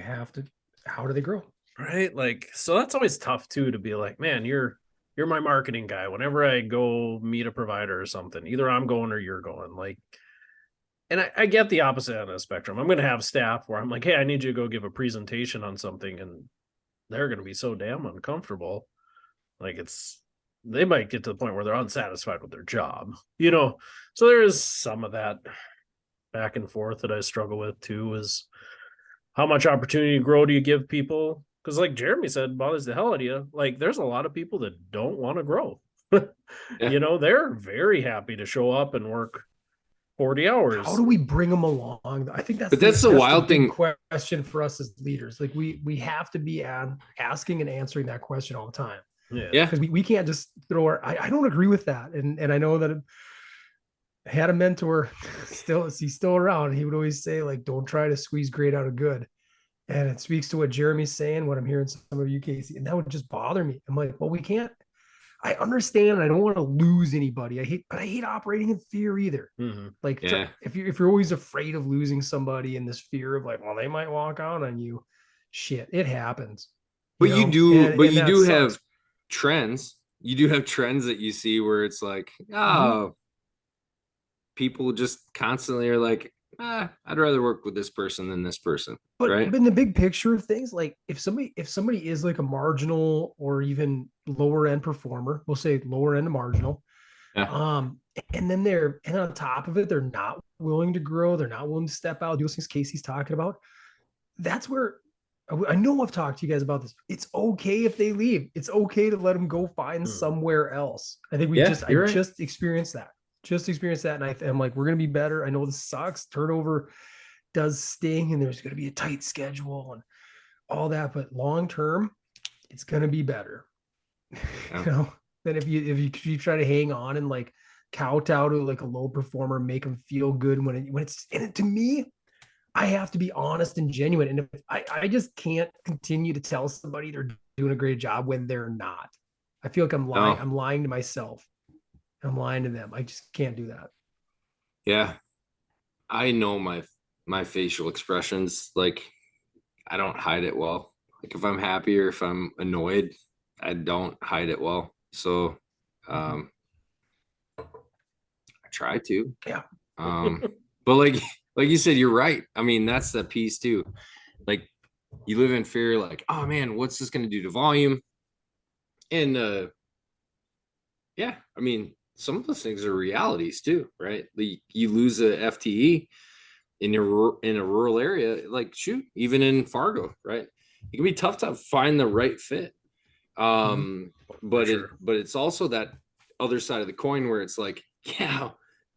How do they grow? Right? Like, so that's always tough too, to be like, man, you're my marketing guy. Whenever I go meet a provider or something, either I'm going or you're going. Like, and I get the opposite end of the spectrum. I'm going to have staff where I'm like, hey, I need you to go give a presentation on something, and they're going to be so damn uncomfortable. Like, they might get to the point where they're unsatisfied with their job, So there is some of that back and forth that I struggle with too, is how much opportunity to grow do you give people? Because, like Jeremy said, bothers the hell out of you. Like, there's a lot of people that don't want to grow. They're very happy to show up and work 40 hours. How do we bring them along? I think that's the wild thing. Question for us as leaders. Like, we have to be asking and answering that question all the time. Yeah. Because we can't just throw I don't agree with that. And I know that I had a mentor, he's still around. He would always say, like, don't try to squeeze great out of good. And it speaks to what Jeremy's saying, what I'm hearing some of you, Casey, and that would just bother me. I'm like, well, we can't. I understand. I don't want to lose anybody. I hate operating in fear either. Mm-hmm. Like, if you're always afraid of losing somebody, in this fear of, like, well, they might walk out on you, shit, it happens. But you do, but you do sucks. have trends. You do have trends that you see where it's like, oh, people just constantly are like, I'd rather work with this person than this person. But right. in the big picture of things, like if somebody is like a marginal or even lower end performer, we'll say lower end marginal. Yeah. And then and on top of it, they're not willing to grow, they're not willing to step out, do those things Casey's talking about. That's where I know I've talked to you guys about this. It's okay if they leave. It's okay to let them go find somewhere else. I think just experienced that. And I'm like, we're gonna be better. I know this sucks. Turnover does sting, and there's gonna be a tight schedule and all that, but long term, it's gonna be better. Yeah. Than if you try to hang on and like kowtow to like a low performer, make them feel good when it's and to me, I have to be honest and genuine. And if I just can't continue to tell somebody they're doing a great job when they're not. I feel like I'm lying. I'm lying to myself. I'm lying to them. I just can't do that. Yeah. I know my facial expressions. Like, I don't hide it well. Like if I'm happy or if I'm annoyed, I don't hide it well. So I try to. Yeah. But like you said, you're right. I mean, that's the piece too. Like you live in fear, like, oh man, what's this gonna do to volume? And yeah, I mean, some of those things are realities too, right? You lose a FTE in a rural area, like shoot, even in Fargo, right? It can be tough to find the right fit. But it's also that other side of the coin where it's like, yeah,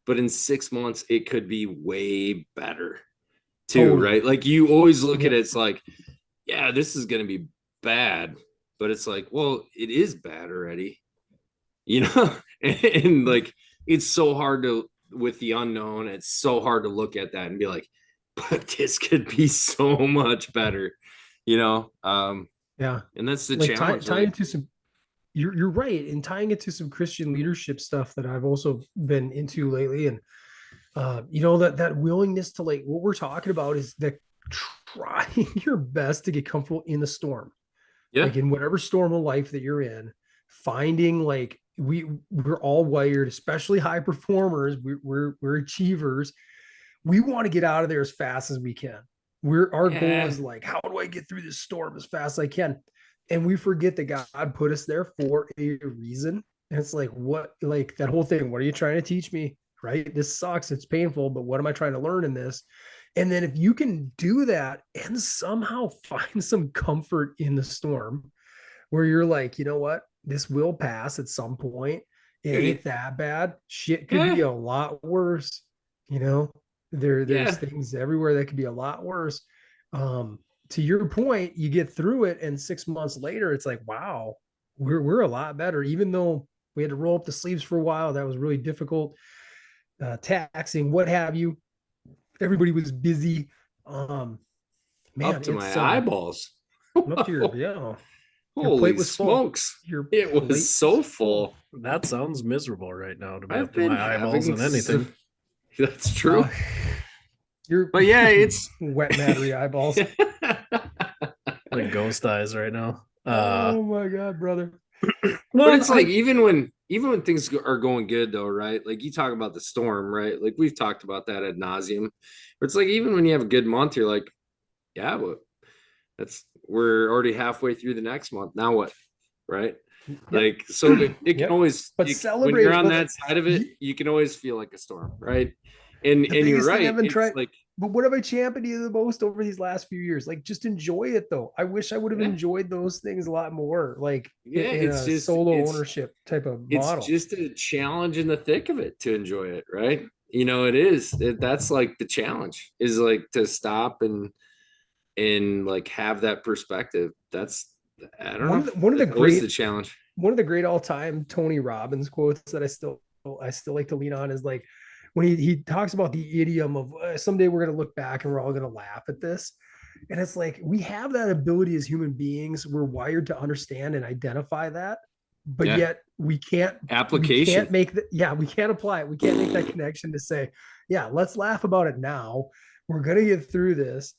but in 6 months it could be way better too, right? Like you always look at it, it's like, yeah, this is gonna be bad, but it's like, well, it is bad already, and like it's so hard to with the unknown, it's so hard to look at that and be like, but this could be so much better, yeah. And that's the like challenge. Tying to some, you're right, and tying it to some Christian leadership stuff that I've also been into lately, and that willingness to, like, what we're talking about is that trying your best to get comfortable in the storm. Yeah. Like in whatever storm of life that you're in, finding like we're all wired, especially high performers. We're achievers. We want to get out of there as fast as we can. Our goal is like, how do I get through this storm as fast as I can? And we forget that God put us there for a reason. And it's like, what, like that whole thing, what are you trying to teach me? Right? This sucks. It's painful, but what am I trying to learn in this? And then if you can do that and somehow find some comfort in the storm where you're like, you know what, this will pass at some point. It ain't that bad. Shit could be a lot worse. There's things everywhere that could be a lot worse. To your point, you get through it, and 6 months later, it's like, wow, we're a lot better. Even though we had to roll up the sleeves for a while, that was really difficult, taxing, what have you. Everybody was busy. Man, up to my eyeballs. Up to your Holy smokes! It was so full. That sounds miserable right now to be up to my eyeballs on anything. That's true. But yeah, it's wet mattery eyeballs. Like ghost eyes right now. Oh my god, brother. But it's like even when things are going good though, right? Like you talk about the storm, right? Like we've talked about that ad nauseum. But it's like even when you have a good month, you're like, yeah, but we're already halfway through the next month. Now what? Right? Yep. Like so it can always, but celebrate when you're on that side of it, you can always feel like a storm, right? And you're right. But what have I championed you the most over these last few years? Like, just enjoy it though. I wish I would have enjoyed those things a lot more. Like, it's just solo ownership type of model. It's just a challenge in the thick of it to enjoy it, right? It is. That's like the challenge is like to stop and like have that perspective. That's one of the great the challenge. One of the great all-time Tony Robbins quotes that I still like to lean on is like, when he talks about the idiom of someday we're going to look back and we're all going to laugh at this. And it's like, we have that ability as human beings. We're wired to understand and identify that, but yet we can't application. We can't make we can't apply it. We can't make that connection to say, yeah, let's laugh about it now. We're going to get through this.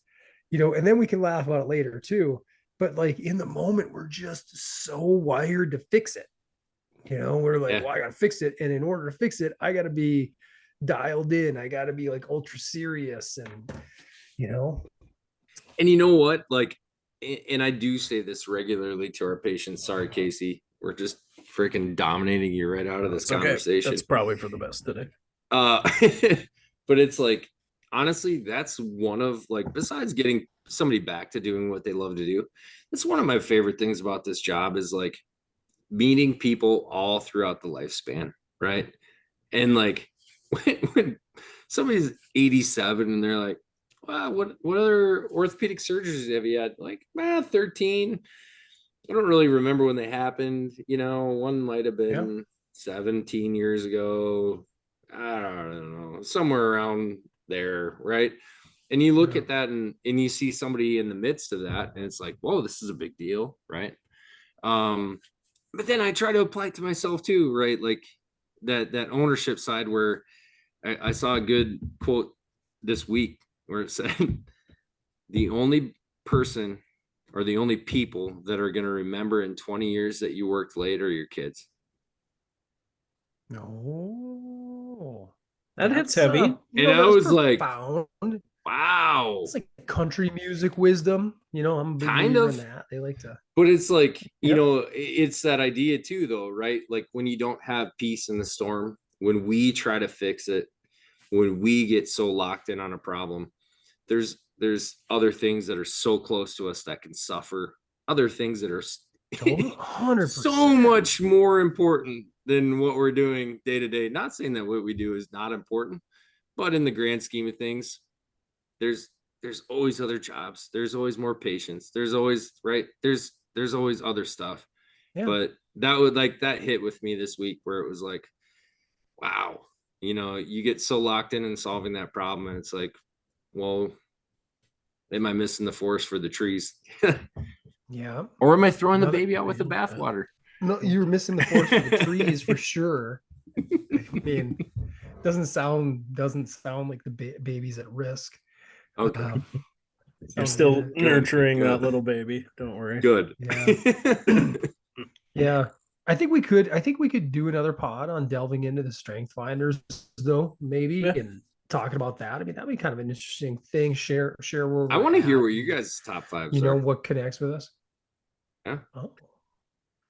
and then we can laugh about it later too. But like in the moment, we're just so wired to fix it. We're like, well, I gotta fix it. And in order to fix it, I gotta be dialed in. I gotta be like ultra serious and And you know what? Like, and I do say this regularly to our patients. Sorry, Casey. We're just freaking dominating you right out of this conversation. That's probably for the best today. But it's like, honestly, that's one of, like, besides getting somebody back to doing what they love to do, that's one of my favorite things about this job is like meeting people all throughout the lifespan, right? And like when somebody's 87 and they're like, wow, what other orthopedic surgeries have you had? Like, 13. I don't really remember when they happened. One might have been 17 years ago. I don't know, somewhere around there, right? And you look at that and you see somebody in the midst of that, and it's like, whoa, this is a big deal, right? But then I try to apply it to myself too, right? Like that ownership side where I saw a good quote this week where it said, the only person or the only people that are going to remember in 20 years that you worked late are your kids. No. That hits heavy. And I was like, profound. Wow. It's like country music wisdom. I'm a big kind believer of in that. They like to. But it's like, it's that idea too, though, right? Like when you don't have peace in the storm, when we try to fix it, when we get so locked in on a problem, there's other things that are so close to us that can suffer, other things that are 100% so much more important than what we're doing day to day. Not saying that what we do is not important, but in the grand scheme of things, there's always other jobs. There's always more patients. There's always, right. There's always other stuff. Yeah. But that hit with me this week where it was like, wow, you get so locked in solving that problem. And it's like, well, am I missing the forest for the trees? Yeah. Or am I throwing the baby out with the bathwater? No, you're missing the forest for the trees for sure. I mean, doesn't sound like the baby's at risk. Okay. You're still nurturing that little baby. Don't worry. Good. Yeah. Yeah. I think we could do another pod on delving into the strength finders though, maybe, and talking about that. I mean, that'd be kind of an interesting thing. Share where I want to hear what you guys' top fives are. What connects with us. Yeah. Oh.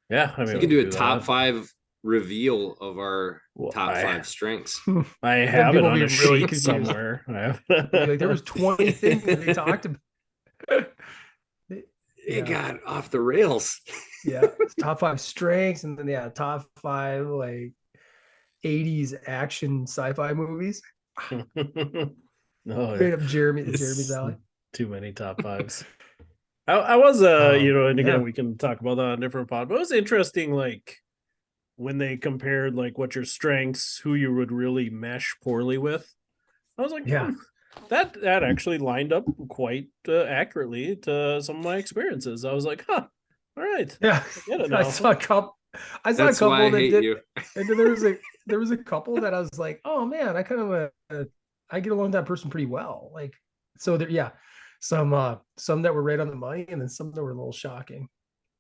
Yeah. I mean, we can do a top 5 reveal of our top 5 strengths. I have it on a sheet somewhere. Like there was 20 things that they talked about. It got off the rails. Yeah, top 5 strengths, and then top 5 like 80s action sci-fi movies. No, straight up Jeremy's alley. Too many top 5s. I was and again we can talk about that on a different pod, but it was interesting, like when they compared like what your strengths, who you would really mesh poorly with. I was like, that actually lined up quite accurately to some of my experiences. I was like, all right. Yeah, I saw a couple that did you. And then there was a couple that I was like, oh man, I kind of I get along with that person pretty well. Like, so there, some that were right on the money, and then some that were a little shocking.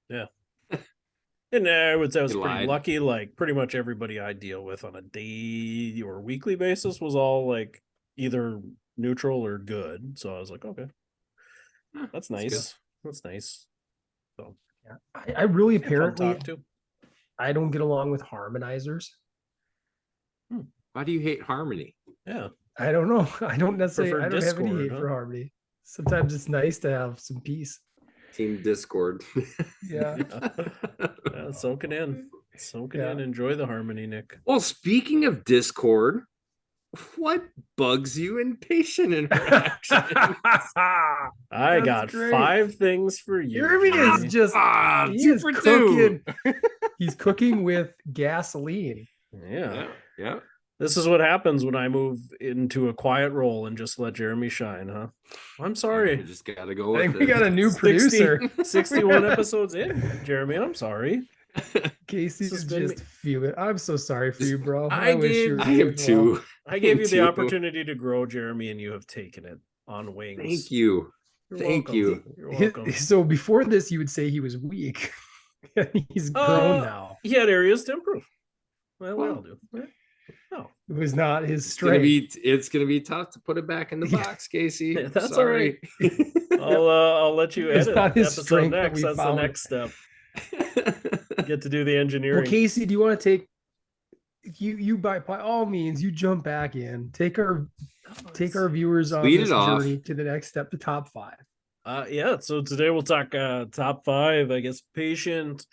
Yeah. And I would say I was pretty lucky. Like pretty much everybody I deal with on a day or weekly basis was all like either neutral or good. So I was like, okay, that's nice. That's nice. So yeah, I really apparently I don't get along with harmonizers. Why do you hate harmony? Yeah, I don't know. I don't necessarily. I don't have any hate for harmony. Sometimes it's nice to have some peace. Team Discord. Yeah. Soak it in. In. Enjoy the harmony, Nick. Well, speaking of Discord, what bugs you in patient interaction? I got great. 5 things for you. Jeremy is just 2 for 2. He's cooking with gasoline. Yeah. Yeah. This is what happens when I move into a quiet role and just let Jeremy shine, huh? I'm sorry. You just gotta go. I think we got a new producer. 61 episodes in, Jeremy. I'm sorry. Casey's just fuming. I'm so sorry for you, bro. I am too. I gave you the opportunity to grow, Jeremy, and you have taken it on wings. Thank you. Thank you. You're welcome. So before this, you would say he was weak. He's grown now. He had areas to improve. Well, we all do. Right? No, it was not his strength. It's gonna be tough to put it back in the box, Casey. That's Sorry. All right. I'll let you edit not his episode strength next. That's the next step. Get to do the engineering. Well, Casey, do you want to take you by all means you jump back in, take our viewers on this journey to the next step, to top 5. Yeah, so today we'll talk top 5, I guess, patient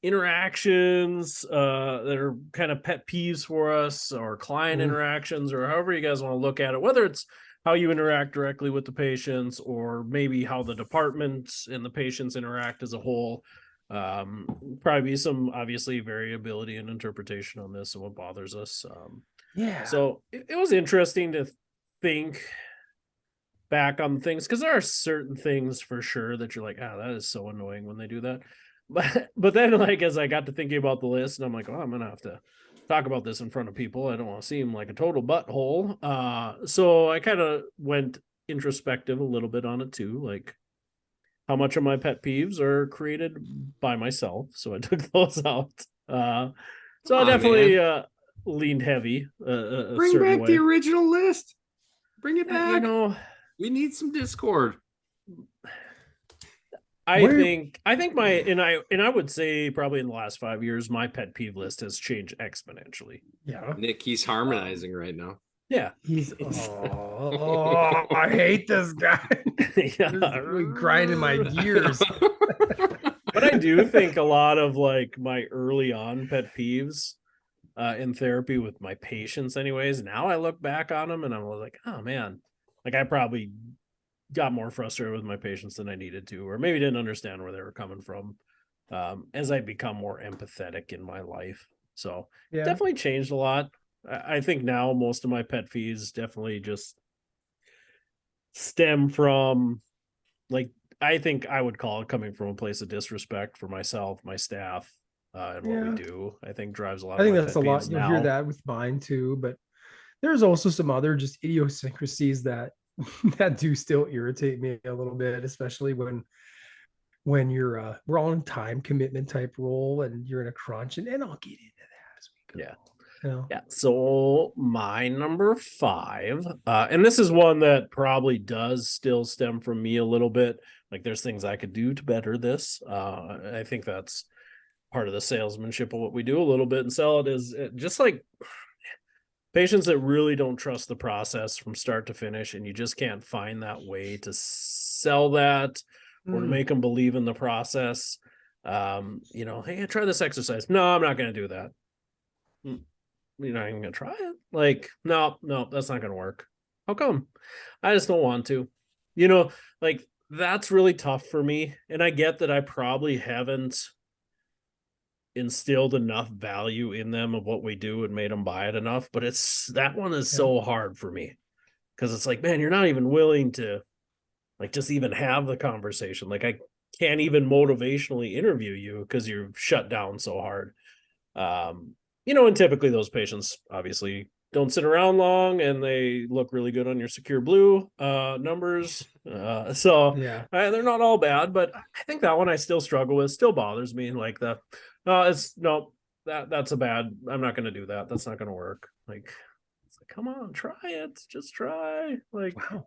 interactions that are kind of pet peeves for us, or client interactions, or however you guys want to look at it, whether it's how you interact directly with the patients, or maybe how the departments and the patients interact as a whole. Probably be some obviously variability in interpretation on this and what bothers us. So it was interesting to think back on things, because there are certain things for sure that you're like, that is so annoying when they do that. But then, like, as I got to thinking about the list, and I'm like, I'm gonna have to talk about this in front of people. I don't want to seem like a total butthole. So I kind of went introspective a little bit on it too, like how much of my pet peeves are created by myself. So I took those out. So I definitely leaned heavy. Bring back the original list. Bring it back. We need some Discord. I think my and I would say probably in the last 5 years, my pet peeve list has changed exponentially. Yeah, Nick, he's harmonizing right now. Yeah, he's I hate this guy. Really grinding my gears. But I do think a lot of like my early on pet peeves in therapy with my patients, anyways. Now I look back on them and I'm like, oh man, like I probably got more frustrated with my patients than I needed to, or maybe didn't understand where they were coming from as I become more empathetic in my life. So definitely changed a lot. I think now most of my pet peeves definitely just stem from, like, I think I would call it coming from a place of disrespect for myself, my staff, and what we do. I think drives a lot. I think that's a lot. You'll hear that with mine too, but there's also some other just idiosyncrasies that do still irritate me a little bit, especially when you're we're all in time commitment type role and you're in a crunch, and I'll get into that as we go. Yeah. So my number 5, and this is one that probably does still stem from me a little bit. Like, there's things I could do to better this. I think that's part of the salesmanship of what we do a little bit and sell it, is just like patients that really don't trust the process from start to finish, and you just can't find that way to sell that or to make them believe in the process. Hey, try this exercise. No, I'm not going to do that. You're not even gonna try it? Like, no, that's not gonna work. How come? I just don't want to. Like, that's really tough for me. And I get that I probably haven't instilled enough value in them of what we do and made them buy it enough. But that one is so hard for me, because it's like, man, you're not even willing to, like, just even have the conversation. Like, I can't even motivationally interview you because you're shut down so hard. And typically those patients obviously don't sit around long, and they look really good on your Secure Blue numbers. They're not all bad, but I think that one I still struggle with, still bothers me. Like that's a bad, I'm not going to do that. That's not going to work. Like, it's like, come on, try it. Just try. Like, wow.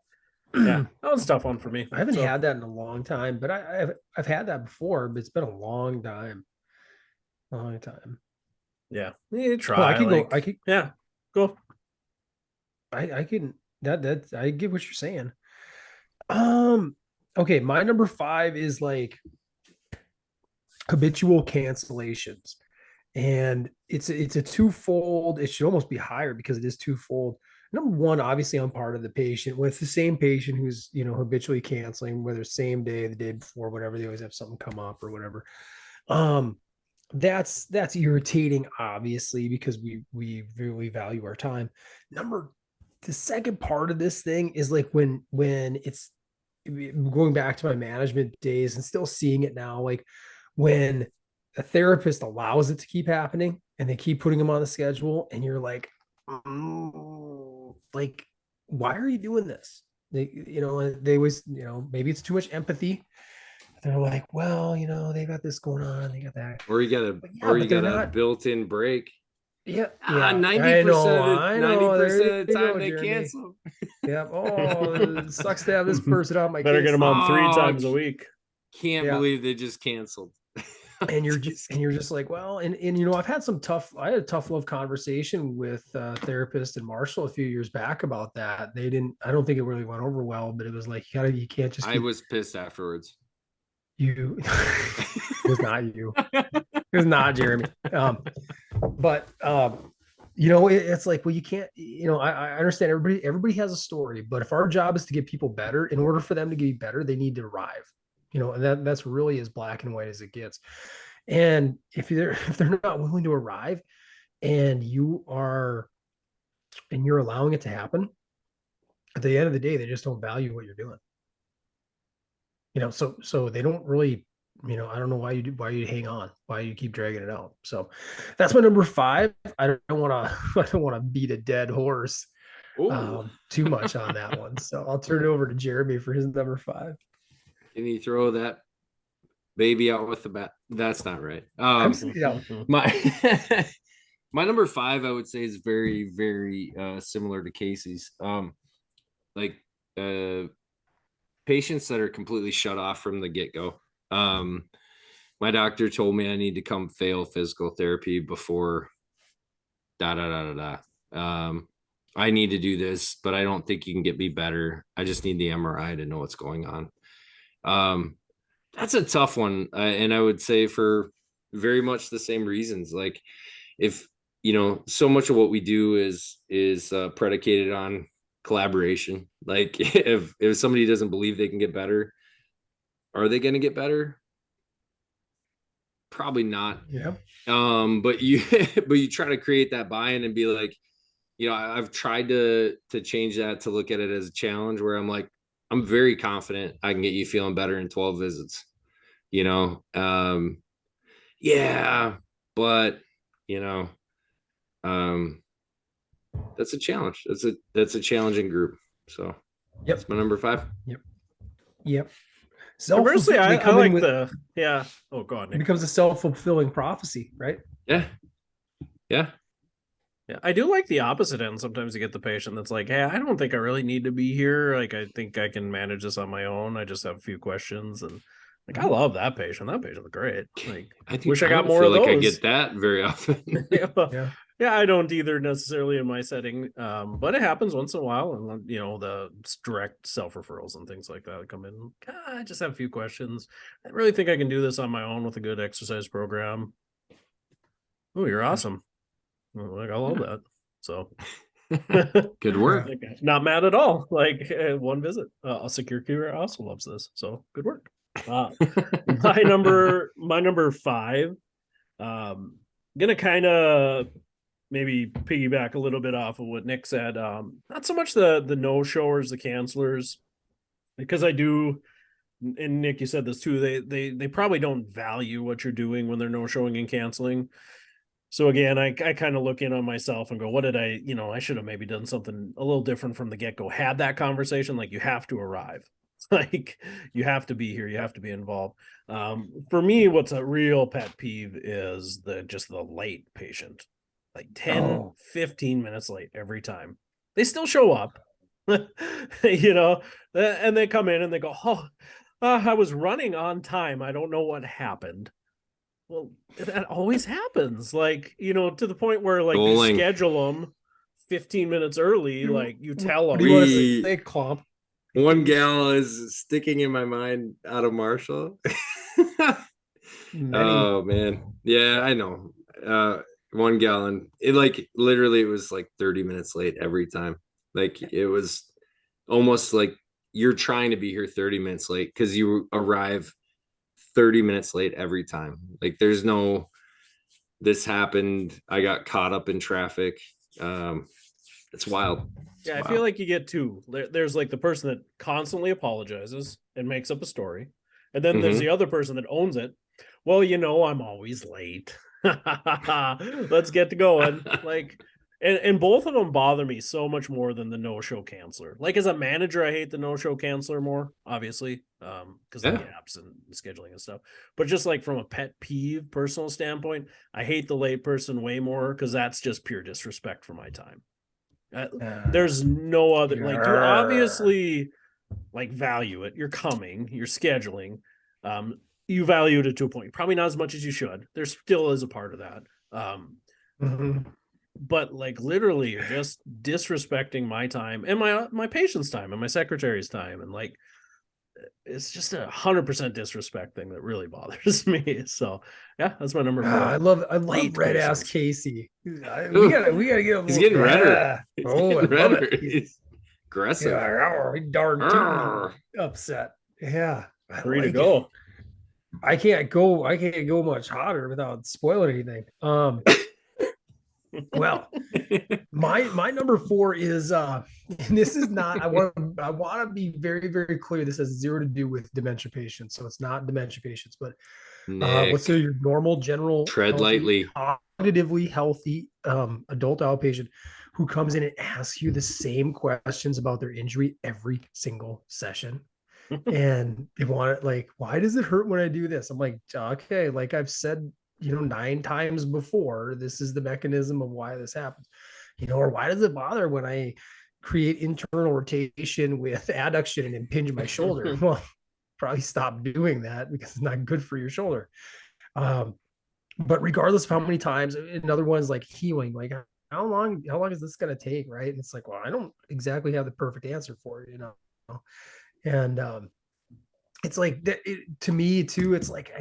Yeah, that was a tough one for me. I haven't had that in a long time, but I've had that before, but it's been a long time. Yeah, you try. Go. I can that I get what you're saying. Okay, my number 5 is like habitual cancellations, and it's a twofold. It should almost be higher because it is twofold. Number 1, obviously, I'm part of the patient. With the same patient who's habitually canceling, whether same day, the day before, whatever, they always have something come up or whatever. That's irritating, obviously, because we really value our time. The second part of this thing is like when it's going back to my management days and still seeing it now, like when a therapist allows it to keep happening and they keep putting them on the schedule, and you're like, why are you doing this? they always, maybe it's too much empathy. They're like, well, they got this going on, they got that. Or you got a built-in break. Yeah, 90% I know. There of the you time go, they Jeremy. cancel. Yep. Oh, it sucks to have this person on my Better case. get them on 3 times a week. Can't believe they just canceled. And you're just like, well, and I've had I had a tough love conversation with therapist and Marshall a few years back about that. I don't think it really went over well, but it was like, you can't just I was pissed afterwards. It was not you. It was not Jeremy. But it's like, well, you can't, I understand everybody has a story, but if our job is to get people better, in order for them to get better, they need to arrive, and that's really as black and white as it gets. And if they're not willing to arrive, and you're allowing it to happen, at the end of the day, they just don't value what you're doing. So they don't really, I don't know why you hang on, why you keep dragging it out. So that's my number 5. I don't want to beat a dead horse too much on that one. So I'll turn it over to Jeremy for his number 5. Can you throw that baby out with the bat? That's not right. My number 5, I would say, is very, very similar to Casey's. Patients that are completely shut off from the get-go. My doctor told me I need to come fail physical therapy before I need to do this, but I don't think you can get me better. I just need the MRI to know what's going on. That's a tough one. And I would say for very much the same reasons. Like, if, so much of what we do is predicated on collaboration. Like, if somebody doesn't believe they can get better, are they going to get better? Probably not. Yeah. But you try to create that buy-in and be like, I've tried to change that, to look at it as a challenge where I'm like, I'm very confident I can get you feeling better in 12 visits. Yeah, but that's a challenge. That's a challenging group. So that's my number 5. Yep. Conversely, I like Oh, go on, Nick. It becomes a self-fulfilling prophecy, right? Yeah. I do like the opposite end. Sometimes you get the patient that's like, hey, I don't think I really need to be here. Like, I think I can manage this on my own. I just have a few questions. And like, I love that patient. That patient's great. Like, I wish I got more of those. I get that very often. Yeah, I don't either necessarily in my setting, but it happens once in a while. And the direct self-referrals and things like that come in. I just have a few questions. I really think I can do this on my own with a good exercise program. Oh, you're awesome. Like, I love that. So good work. Not mad at all. Like, one visit. A secure keeper also loves this. So good work. My number 5. Gonna kind of maybe piggyback a little bit off of what Nick said. Not so much the no-showers, the cancelers, because I do. And Nick, you said this too. They probably don't value what you're doing when they're no-showing and canceling. So again, I kind of look in on myself and go, what did I should have maybe done something a little different from the get-go. Had that conversation, like, you have to arrive. Like, you have to be here. You have to be involved. For me, what's a real pet peeve is the late patient, like 10-15 minutes late every time. They still show up, and they come in and they go, I was running on time. I don't know what happened. Well, that always happens. Like, to the point where, like, you schedule them 15 minutes early. Like, you tell them. They clump. One gal is sticking in my mind out of Marshall. Oh, man. Yeah, I know. 1 gallon. It was like 30 minutes late every time. Like, it was almost like you're trying to be here 30 minutes late because you arrive 30 minutes late every time. Like, there's no, this happened, I got caught up in traffic. It's wild. Yeah, I feel like you get two. There's like the person that constantly apologizes and makes up a story. And then there's the other person that owns it. Well, I'm always late. Let's get to going. Like, And both of them bother me so much more than the no-show canceler. Like as a manager, I hate the no-show canceler more, obviously, because the gaps and scheduling and stuff. But just like from a pet peeve personal standpoint, I hate the late person way more because that's just pure disrespect for my time. There's no other, like, you obviously like value it. You're coming, you're scheduling. You valued it to a point, probably not as much as you should. There still is a part of that. But like literally you're just disrespecting my time and my patient's time and my secretary's time, and like it's just 100% disrespect thing that really bothers me. So yeah, that's my number 4. I love red ass Casey. We gotta get him. He's getting redder. Oh, I love it. He's aggressive. Yeah, darn upset. Yeah, free to go. I can't go much hotter without spoiling anything. Well, my number 4 is and this is not, I want to be very, very clear. This has zero to do with dementia patients. So it's not dementia patients, but let's say your normal general tread lightly, cognitively healthy adult outpatient who comes in and asks you the same questions about their injury every single session. And they want it like, why does it hurt when I do this? I'm like, okay, like I've said, 9 times before, this is the mechanism of why this happens, or why does it bother when I create internal rotation with adduction and impinge my shoulder? Well, probably stop doing that because it's not good for your shoulder. But regardless of how many times, another one's like healing, like how long is this going to take? Right. And it's like, well, I don't exactly have the perfect answer for it, and it's like that to me too. It's like,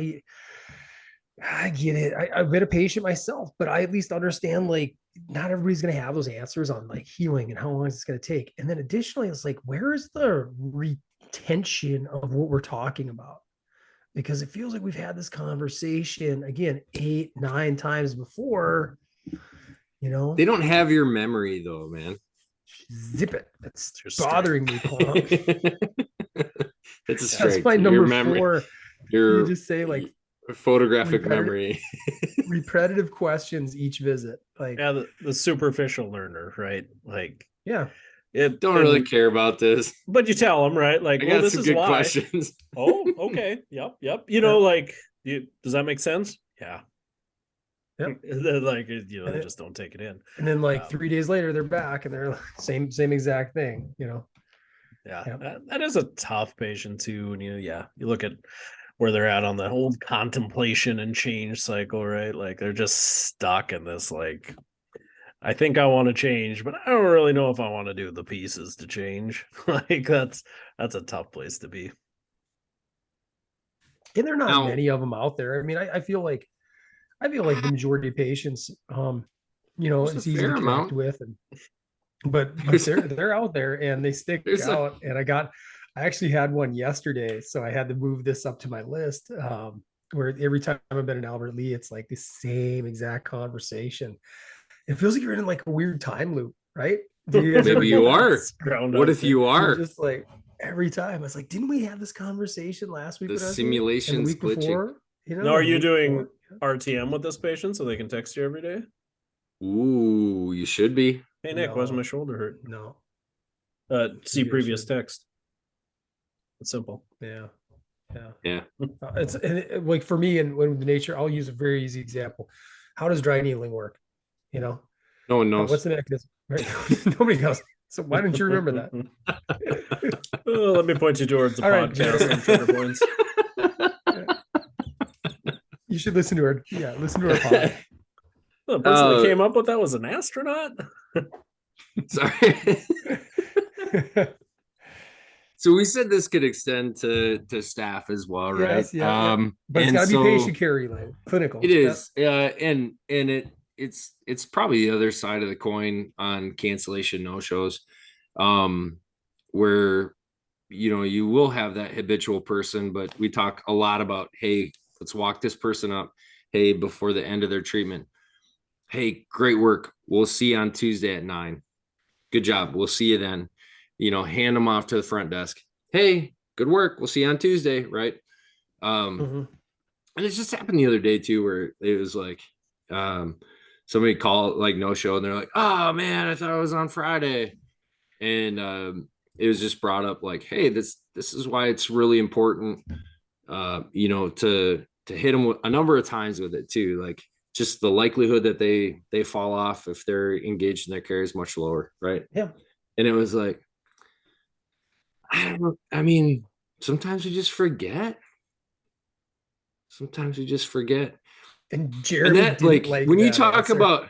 I get it. I've been a patient myself, but I at least understand like not everybody's going to have those answers on like healing and how long is it's going to take. And then additionally, it's like, where is the retention of what we're talking about? Because it feels like we've had this conversation again 8, 9 times before. They don't have your memory though, man. Zip it. That's bothering me. It's a strength. That's my number 4. You just say like photographic memory. Repetitive questions each visit. Like the superficial learner, right? Like don't really care about this, but you tell them, right? Like, well, this is good why. Questions. Oh, okay. Yep. Like, does that make sense? Yeah. Yep. Like, they just don't take it in. And then like 3 days later, they're back and they're like, same exact thing, Yeah. That is a tough patient too. And you look at where they're at on the whole contemplation and change cycle, right? Like they're just stuck in this, like, I think I want to change, but I don't really know if I want to do the pieces to change. Like that's a tough place to be. And there are not many of them out there. I mean, I feel like the majority of patients, it's easy to connect with, but they're out there and they stick out. And I actually had one yesterday, so I had to move this up to my list. Where every time I've been in Albert Lee, it's like the same exact conversation. It feels like you're in like a weird time loop, right? Maybe you are. What if you are? You're just like every time, I was like, didn't we have this conversation last week? The simulation's glitching. Before, now, are you doing RTM with this patient so they can text you every day? Ooh, you should be. Hey Nick, why's my shoulder hurt? No. See previous text. It's simple. Yeah. It's like for me, and when the nature, I'll use a very easy example. How does dry needling work? No one knows. What's the mechanism? Right? Nobody knows. So why don't you remember that? Let me point you towards the podcast on Trigger Points. You should listen to our pod. The person that came up with that was an astronaut. Sorry. So we said this could extend to staff as well, right? Yes, but it's got to be patient care related, clinical. It is, and it's probably the other side of the coin on cancellation no-shows, where you will have that habitual person, but we talk a lot about, hey, let's walk this person up. Hey, before the end of their treatment. Hey, great work. We'll see you on Tuesday at 9. Good job. We'll see you then. Hand them off to the front desk. Hey, good work. We'll see you on Tuesday. Right. And it just happened the other day too, where it was like, somebody call like no show and they're like, oh man, I thought I was on Friday. And it was just brought up like, hey, this is why it's really important, you know, to hit them a number of times with it too. Like just the likelihood that they fall off if they're engaged in their care is much lower, right? Yeah. And it was like, I mean, sometimes we just forget. Sometimes we just forget. And Jeremy and that, didn't like when you talk answer. about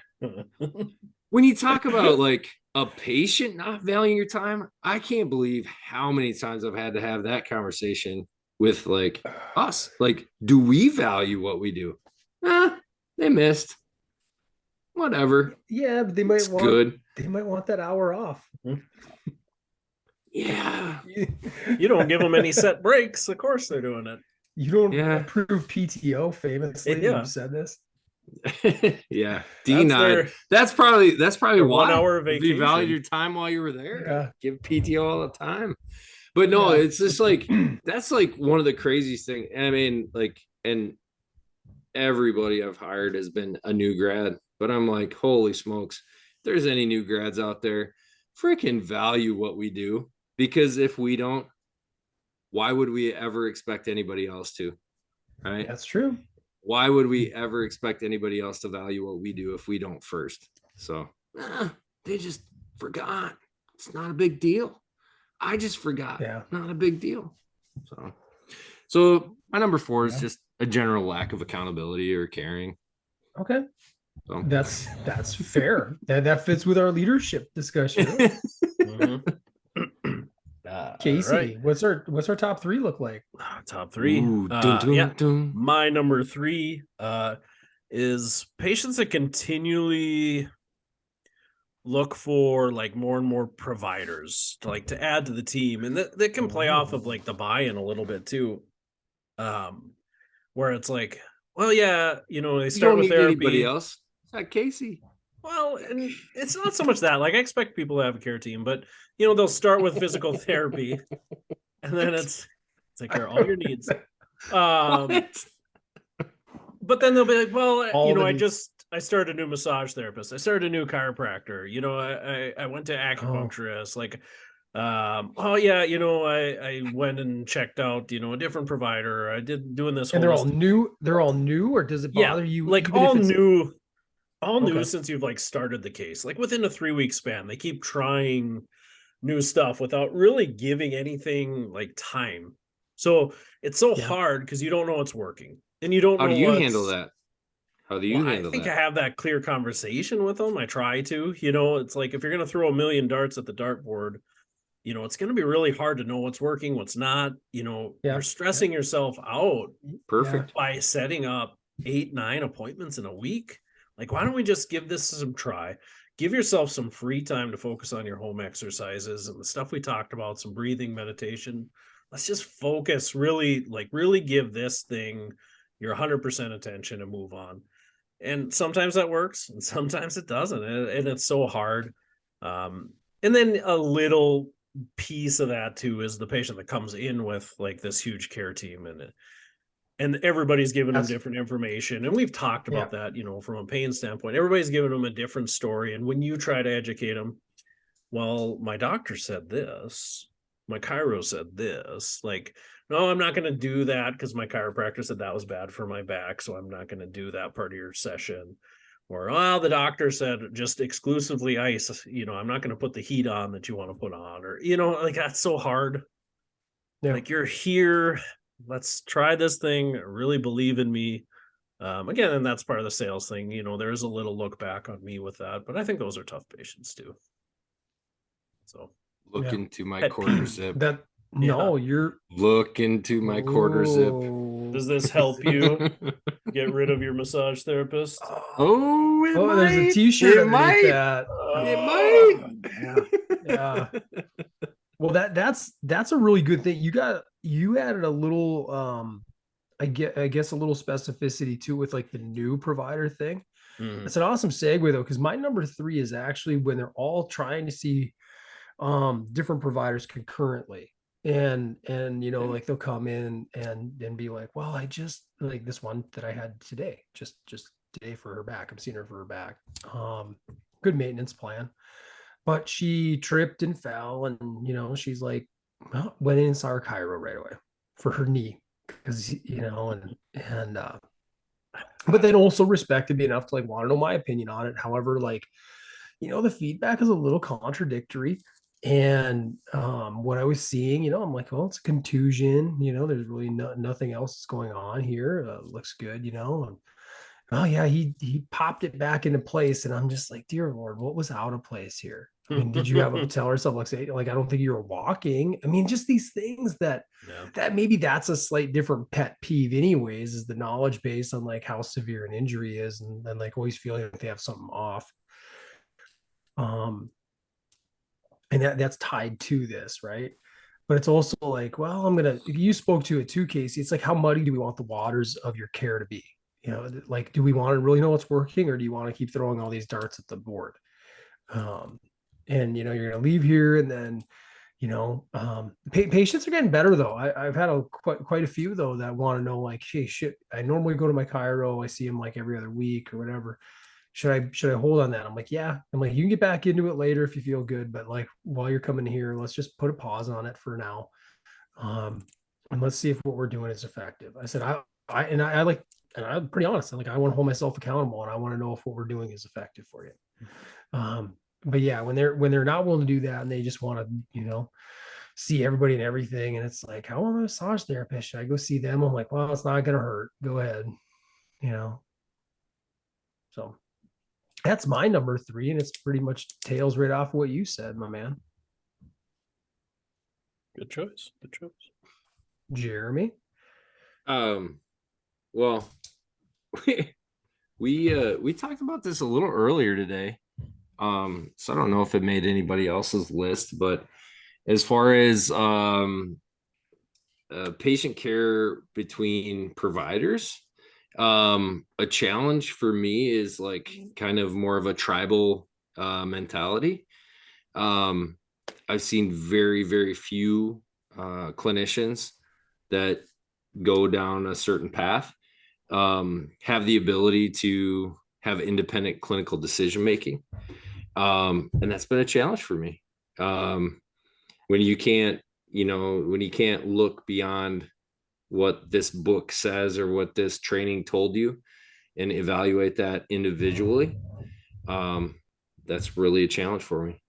when you talk about like a patient not valuing your time, I can't believe how many times I've had to have that conversation with like us. Like, do we value what we do? They missed. Whatever. Yeah, but they might want good. They might want that hour off. Yeah. You don't give them any set breaks. Of course they're doing it. You don't approve PTO famously. You've said this. Yeah. That's probably why 1 hour of vacation. If you valued your time while you were there, yeah. give PTO all the time. But no, it's just like that's like one of the craziest things. I mean, like, and everybody I've hired has been a new grad, but I'm like, holy smokes, if there's any new grads out there, freaking value what we do, because if we don't, why would we ever expect anybody else to? Right? That's true. Why would we ever expect anybody else to value what we do if we don't first? So they just forgot. It's not a big deal. I just forgot. Yeah. Not a big deal. So my number 4 is just a general lack of accountability or caring. Okay. So that's fair. That fits with our leadership discussion. Casey, right. what's our top 3 look like? Top 3. Ooh, dun. My number 3 is patients that continually look for like more and more providers to add to the team, and that can play off of like the buy-in a little bit too, where it's like, well, yeah, you know, they start with therapy. Anybody else? It's not Casey. Well, and it's not so much that, like, I expect people to have a care team, but you know, they'll start with physical therapy, and then it's take care of all your needs. But then they'll be like, well, you know, I started a new massage therapist. I started a new chiropractor. You know, I went to acupuncturist. Like, oh yeah, you know, I went and checked out, you know, a different provider. I did doing this. And they're all new. They're all new, or does it bother you? Like all new, new since you've like started the case. Like within a 3-week span, they keep trying new stuff without really giving anything like time. So it's so hard because you don't know what's working. And you don't know. How do you handle that? How do you handle that? I think I have that clear conversation with them. I try to, you know, it's like if you're going to throw a million darts at the dartboard, you know, it's going to be really hard to know what's working, what's not. You know, you're stressing yourself out. Perfect. By setting up 8-9 appointments in a week. Like, why don't we just give this some try? Give yourself some free time to focus on your home exercises and the stuff we talked about, some breathing, meditation. Let's just focus, really give this thing your 100% attention and move on. And sometimes that works and sometimes it doesn't. And it's so hard. And then a little piece of that too is the patient that comes in with like this huge care team, and everybody's giving them different information. And we've talked about that, you know, from a pain standpoint, everybody's giving them a different story. And when you try to educate them, well, my doctor said this, my chiro said this, like, no, I'm not going to do that because my chiropractor said that was bad for my back, so I'm not going to do that part of your session. Or, well, the doctor said just exclusively ice, you know, I'm not going to put the heat on that you want to put on. Or, you know, like that's so hard. Yeah. Like, you're here, let's try this thing, really believe in me. Again, and that's part of the sales thing. You know, there's a little look back on me with that, but I think those are tough patients too. So look into my quarter zip. No, you're look into my quarter zip. Does this help you get rid of your massage therapist? There's a t-shirt underneath that. It might. Yeah. Well, that's a really good thing. You added a little I guess a little specificity too with like the new provider thing. It's an awesome segue though, because my number 3 is actually when they're all trying to see different providers concurrently. And you know, like they'll come in and be like, well, I just like this one that I had today just today for her back. I'm seeing her for her back. Good maintenance plan. But she tripped and fell, and she's like, well, went in and saw her chiro right away for her knee, because and but then also respected me enough to like want to know my opinion on it. However, like, the feedback is a little contradictory. And what I was seeing, I'm like, well, it's a contusion, there's really nothing else that's going on here. Looks good, and oh yeah, he popped it back into place. And I'm just like, dear Lord, what was out of place here? I mean, did you have a patellar subluxation? Like, I don't think you were walking. I mean, just these things that maybe that's a slight different pet peeve anyways, is the knowledge base on like how severe an injury is, and like always feeling like they have something off. And that's tied to this, right? But it's also like, well, you spoke to it too, Casey. It's like, how muddy do we want the waters of your care to be? Like, do we want to really know what's working, or do you want to keep throwing all these darts at the board? And you're going to leave here, and then patients are getting better though. I've had quite a few though that want to know, like, hey, shit, I normally go to my chiro, I see him like every other week or whatever. Should I hold on that? I'm like, yeah. I'm like, you can get back into it later if you feel good, but like, while you're coming here, let's just put a pause on it for now. And let's see if what we're doing is effective. I said, I'm pretty honest. I'm like, I want to hold myself accountable, and I want to know if what we're doing is effective for you. But yeah, when they're not willing to do that, and they just want to, see everybody and everything, and it's like, how am I a massage therapist? Should I go see them? I'm like, well, it's not going to hurt. Go ahead. So that's my number 3, and it's pretty much tails right off what you said, my man. Good choice. Jeremy. Well, we talked about this a little earlier today. So I don't know if it made anybody else's list, but as far as patient care between providers, a challenge for me is like kind of more of a tribal mentality. I've seen very, very few clinicians that go down a certain path, have the ability to have independent clinical decision making. And that's been a challenge for me. When you can't look beyond what this book says or what this training told you and evaluate that individually, that's really a challenge for me.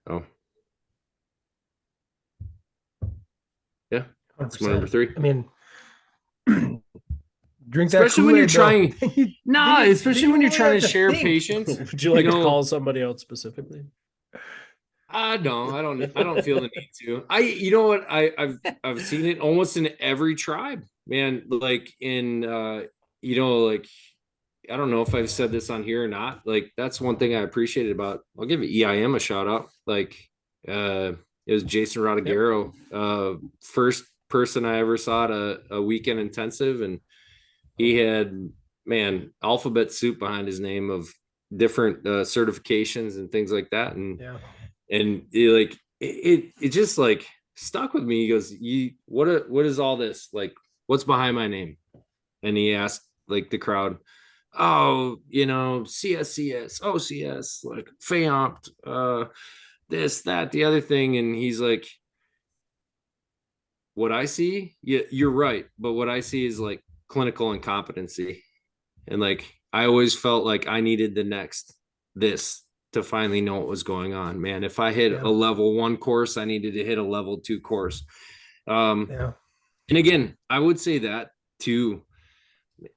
Oh, yeah, that's my number 3. I mean, drink especially that when you're Kool-Aid, trying especially when you're trying to share think. patients. Would you like to call somebody out specifically? No, I don't feel the need to. You know what, I've seen it almost in every tribe, man. Like in like, I don't know if I've said this on here or not. Like, that's one thing I appreciated about, I'll give EIM a shout out. Like, it was Jason Rodagero, first person I ever saw at a weekend intensive, and he had, man, alphabet soup behind his name of different certifications and things like that. And and it just like stuck with me. He goes, what is all this? Like, what's behind my name? And he asked like the crowd, oh, CSCS, OCS, like FAOMT, this, that, the other thing. And he's like, what I see, yeah, you're right. But what I see is like clinical incompetency. And like, I always felt like I needed this to finally know what was going on, man. If I hit a level 1 course, I needed to hit a level 2 course. And again, I would say that too,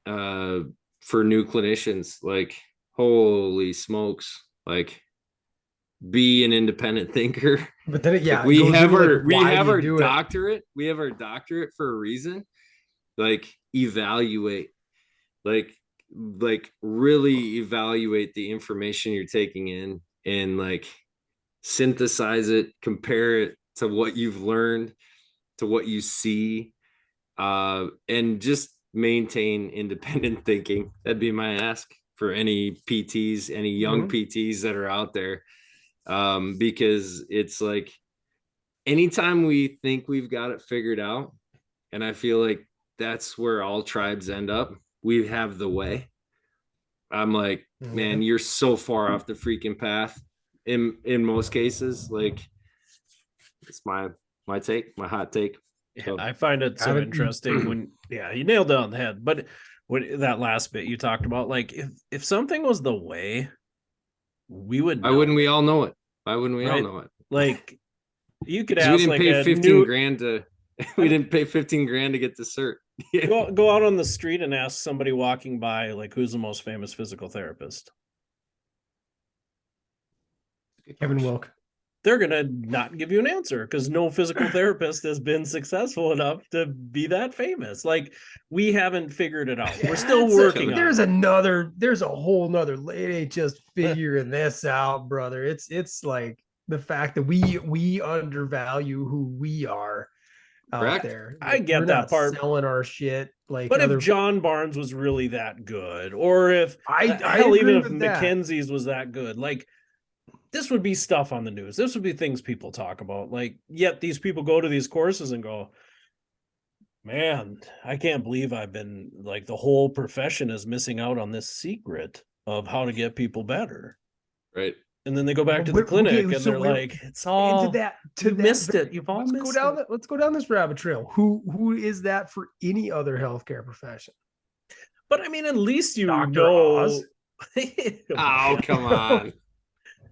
for new clinicians, like, holy smokes, like, be an independent thinker. But then like, we have our doctorate. We have our doctorate for a reason. Like, evaluate, like really evaluate the information you're taking in, and like synthesize it, compare it to what you've learned, to what you see, and just maintain independent thinking. That'd be my ask for any PTs, any young PTs that are out there, because it's like, anytime we think we've got it figured out, and I feel like that's where all tribes end up, we have the way. I'm like, man, you're so far off the freaking path in most cases. Like, it's my take, my hot take. So, I find it so interesting when you nailed it on the head. But when that last bit you talked about, like if something was the way, we would know. Why wouldn't we all know it? Why wouldn't we all know it? Like, you could ask, we didn't like, pay 15 grand to we didn't pay 15 grand to get the cert. Go out on the street and ask somebody walking by, like, who's the most famous physical therapist? Kevin Wilk. They're gonna not give you an answer because no physical therapist has been successful enough to be that famous. Like, we haven't figured it out. We're still working on it. There's a whole nother. It ain't just figuring this out, brother. It's like the fact that we undervalue who we are out there. I get that part. Selling our shit. Like, but if John Barnes was really that good, or if even if Mackenzie's was that good, like, this would be stuff on the news. This would be things people talk about. Like, yet these people go to these courses and go, man, I can't believe I've been, like, the whole profession is missing out on this secret of how to get people better. Right. And then they go back to the clinic and they're like, it's all, you missed it. You've all missed it. Let's go down this rabbit trail. Who is that for any other healthcare profession? But I mean, at least you Dr. know. Oz. Oh, come on.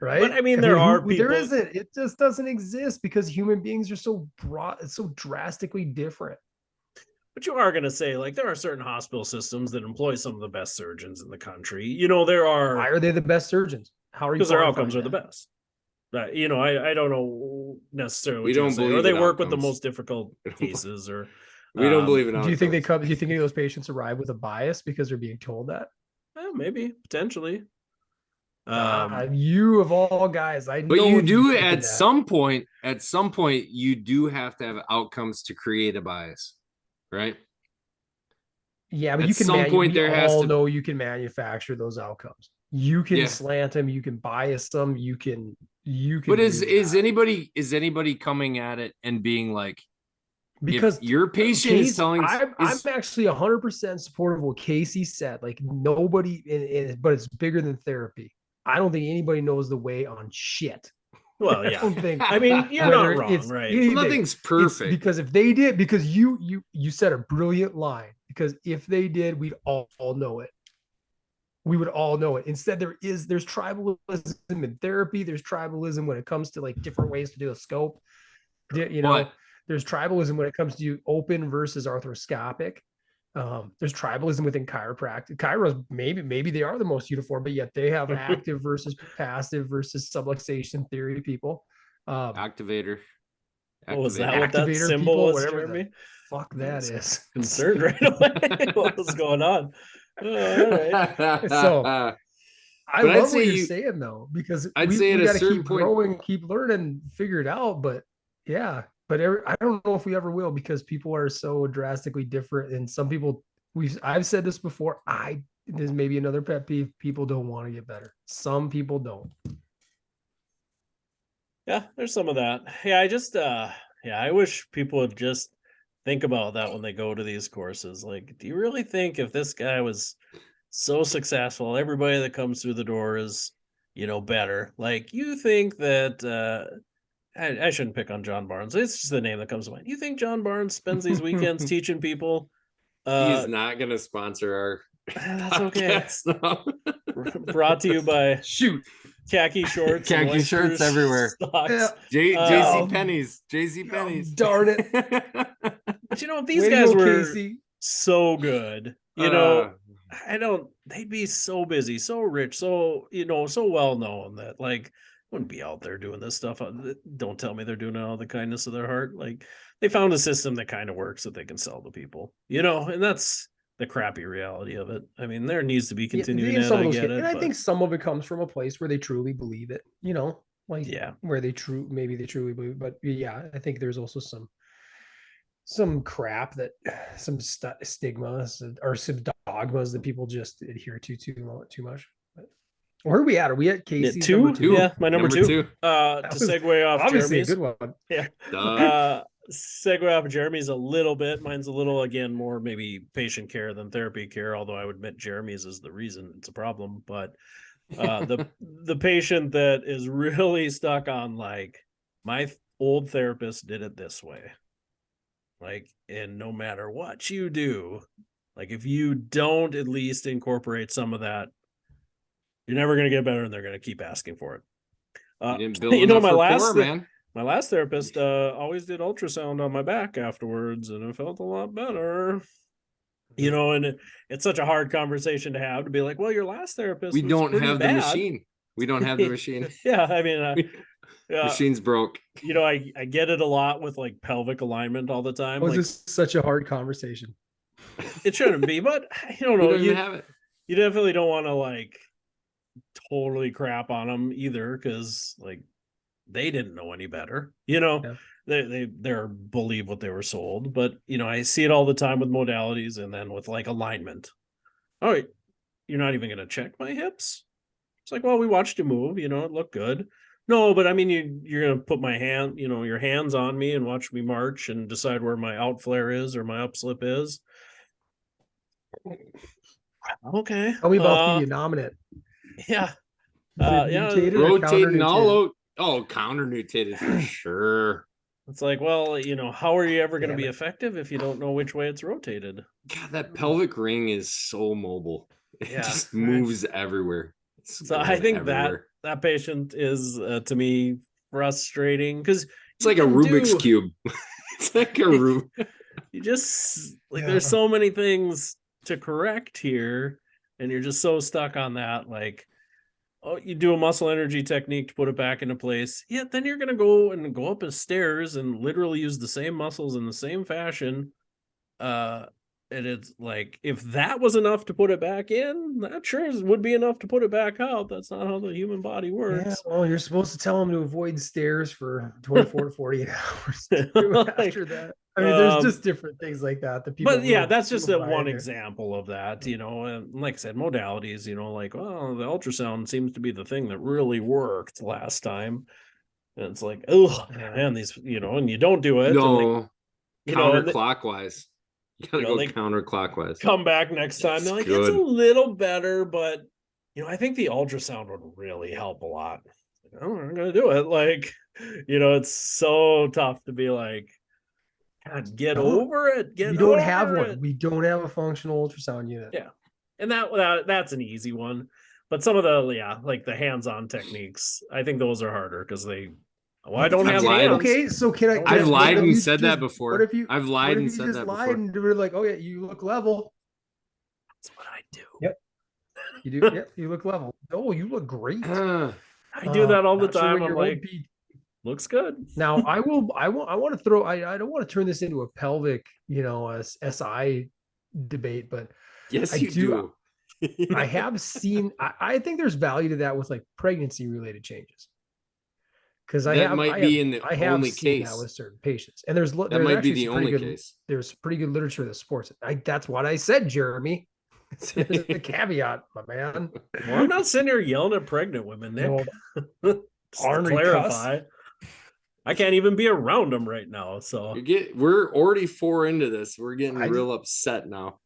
Right. But I mean, there are people. There isn't. It just doesn't exist because human beings are so broad. It's so drastically different. But you are going to say, like, there are certain hospital systems that employ some of the best surgeons in the country. You know, there are. Why are they the best surgeons? How are you? Because their outcomes are the best. You know, I don't know necessarily. We don't believe, or they work with the most difficult cases, or we don't believe in outcomes. Do you think they come? Do you think any of those patients arrive with a bias because they're being told that? Maybe, potentially. You of all guys, I know. But you do at some point. At some point, you do have to have outcomes to create a bias, right? Yeah, but you can. Some point, there has to know you can manufacture those outcomes. You can slant them. You can bias them. You can. But is anybody coming at it and being like, because your patient is telling? I'm actually 100% supportive of what Casey said. Like, nobody, but it's bigger than therapy. I don't think anybody knows the way on shit. Well, yeah. I mean, you're not wrong, right? Nothing's perfect. Because if they did, because you said a brilliant line. Because if they did, we'd all know it. We would all know it. Instead, there's tribalism in therapy. There's tribalism when it comes to, like, different ways to do a scope. You know, there's tribalism when it comes to open versus arthroscopic. There's tribalism within chiropractic. Chiros, maybe they are the most uniform, but yet they have active versus passive versus subluxation theory people. Activator. Was that what that symbol people, was? Whatever the fuck that is. Concerned right away. What was going on? Oh, all right. So I love what you're saying, though, because we got to keep growing, keep learning, figure it out. But yeah. But I don't know if we ever will, because people are so drastically different. And some people, I've said this before. There's maybe another pet peeve. People don't want to get better. Some people don't. Yeah, there's some of that. Yeah, I wish people would just think about that when they go to these courses. Like, do you really think if this guy was so successful, everybody that comes through the door is, better? Like, you think that I shouldn't pick on John Barnes. It's just the name that comes to mind. You think John Barnes spends these weekends teaching people? He's not going to sponsor our. That's okay. Brought to you by khaki shorts. Khaki shorts everywhere. Yeah. JC Penney's. JC Penney's. Darn it. But if these guys were so good, they'd be so busy, so rich, so well known that, like, wouldn't be out there doing this stuff. Don't tell me they're doing it out of the kindness of their heart. Like, they found a system that kind of works that they can sell to people, and that's the crappy reality of it. I mean, there needs to be continuing and I think some of it comes from a place where they truly believe it, where they truly believe it. But yeah, I think there's also some crap that some stigmas or some dogmas that people just adhere to too much. Where are we at? Are we at Casey's two? Number two? Yeah, my number two. To segue off obviously Jeremy's. A good one. Yeah. segue off of Jeremy's a little bit. Mine's a little, again, more maybe patient care than therapy care, although I would admit Jeremy's is the reason it's a problem. But the patient that is really stuck on like, my old therapist did it this way. Like, and no matter what you do, like if you don't at least incorporate some of that, you're never going to get better, and they're going to keep asking for it. You didn't build enough rapport, man. My last therapist always did ultrasound on my back afterwards, and it felt a lot better. You know, and it's such a hard conversation to have, to be like, well, your last therapist, we don't have the machine. We don't have the machine. Yeah, I mean, machine's broke. You know, I get it a lot with like pelvic alignment all the time. Was like, this such a hard conversation? It shouldn't be, but I don't know. You have it. You definitely don't want to like totally crap on them either, because like they didn't know any better. You know, they're believe what they were sold. But you know, I see it all the time with modalities, and then with like alignment. All right, you're not even going to check my hips. It's like, well, we watched you move. You know, it looked good. No, but I mean, you're going to put my hand, you know, your hands on me and watch me march and decide where my out flare is or my upslip is. Okay. Tell me about the nominate. Yeah. Rotating all out. Oh, counter nutated for sure. It's like, well, you know, how are you ever going to be effective if you don't know which way it's rotated? God, that pelvic ring is so mobile. It just moves everywhere. So I think that patient is, to me, frustrating, because it's like a Rubik's Cube. It's like a Rubik. You just like, there's so many things to correct here, and you're just so stuck on that. Like, oh, you do a muscle energy technique to put it back into place. Yeah, then you're gonna go up the stairs and literally use the same muscles in the same fashion. And it's like, if that was enough to put it back in, that sure would be enough to put it back out. That's not how the human body works. Yeah, well, you're supposed to tell them to avoid stairs for 24 to 48 hours after that. I mean, there's just different things like that. But yeah, that's just one example of that, you know. And like I said, modalities, you know, like, well, the ultrasound seems to be the thing that really worked last time. And it's like, oh man, these, you know, and you don't do it. No, like, counterclockwise. You gotta go like, counterclockwise. Come back next time. They're like, it's a little better, but you know, I think the ultrasound would really help a lot. Like, oh, I'm gonna do it. Like, you know, it's so tough to be like, God, get over it. We don't have one. We don't have a functional ultrasound unit. Yeah, and that's an easy one. But some of the like the hands-on techniques, I think those are harder, because I don't have hands. Okay, so can I? I've lied and said that before. What if you? I've lied and said that before. And we're like, oh yeah, you look level. That's what I do. Yep. You do. Yep. You look level. Oh, you look great. I do that all the time. Sure, I'm like, looks good. Now I want to throw. I don't want to turn this into a pelvic, you know, a SI debate, but yes, you do. I have seen. I think there's value to that with like pregnancy related changes. Because I have seen that with certain patients, and there's might be the only case. There's pretty good literature that supports it. That's what I said, Jeremy. It's a caveat, my man. Well, I'm not sitting here yelling at pregnant women, Nick. No, to clarify, I can't even be around them right now. So we're already 4 into this. We're getting real upset now.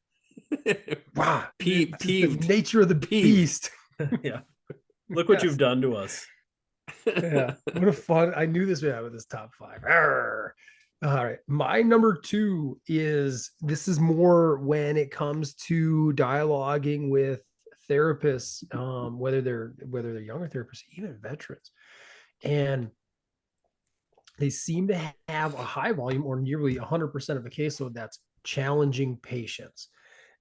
Wow, peeved. The nature of the beast. Yeah, look what you've done to us. Yeah, what a fun. I knew this would have this top 5. Arr. All right, my number 2 is, this is more when it comes to dialoguing with therapists, whether they're younger therapists, even veterans, and they seem to have a high volume, or nearly 100% of the caseload, that's challenging patients.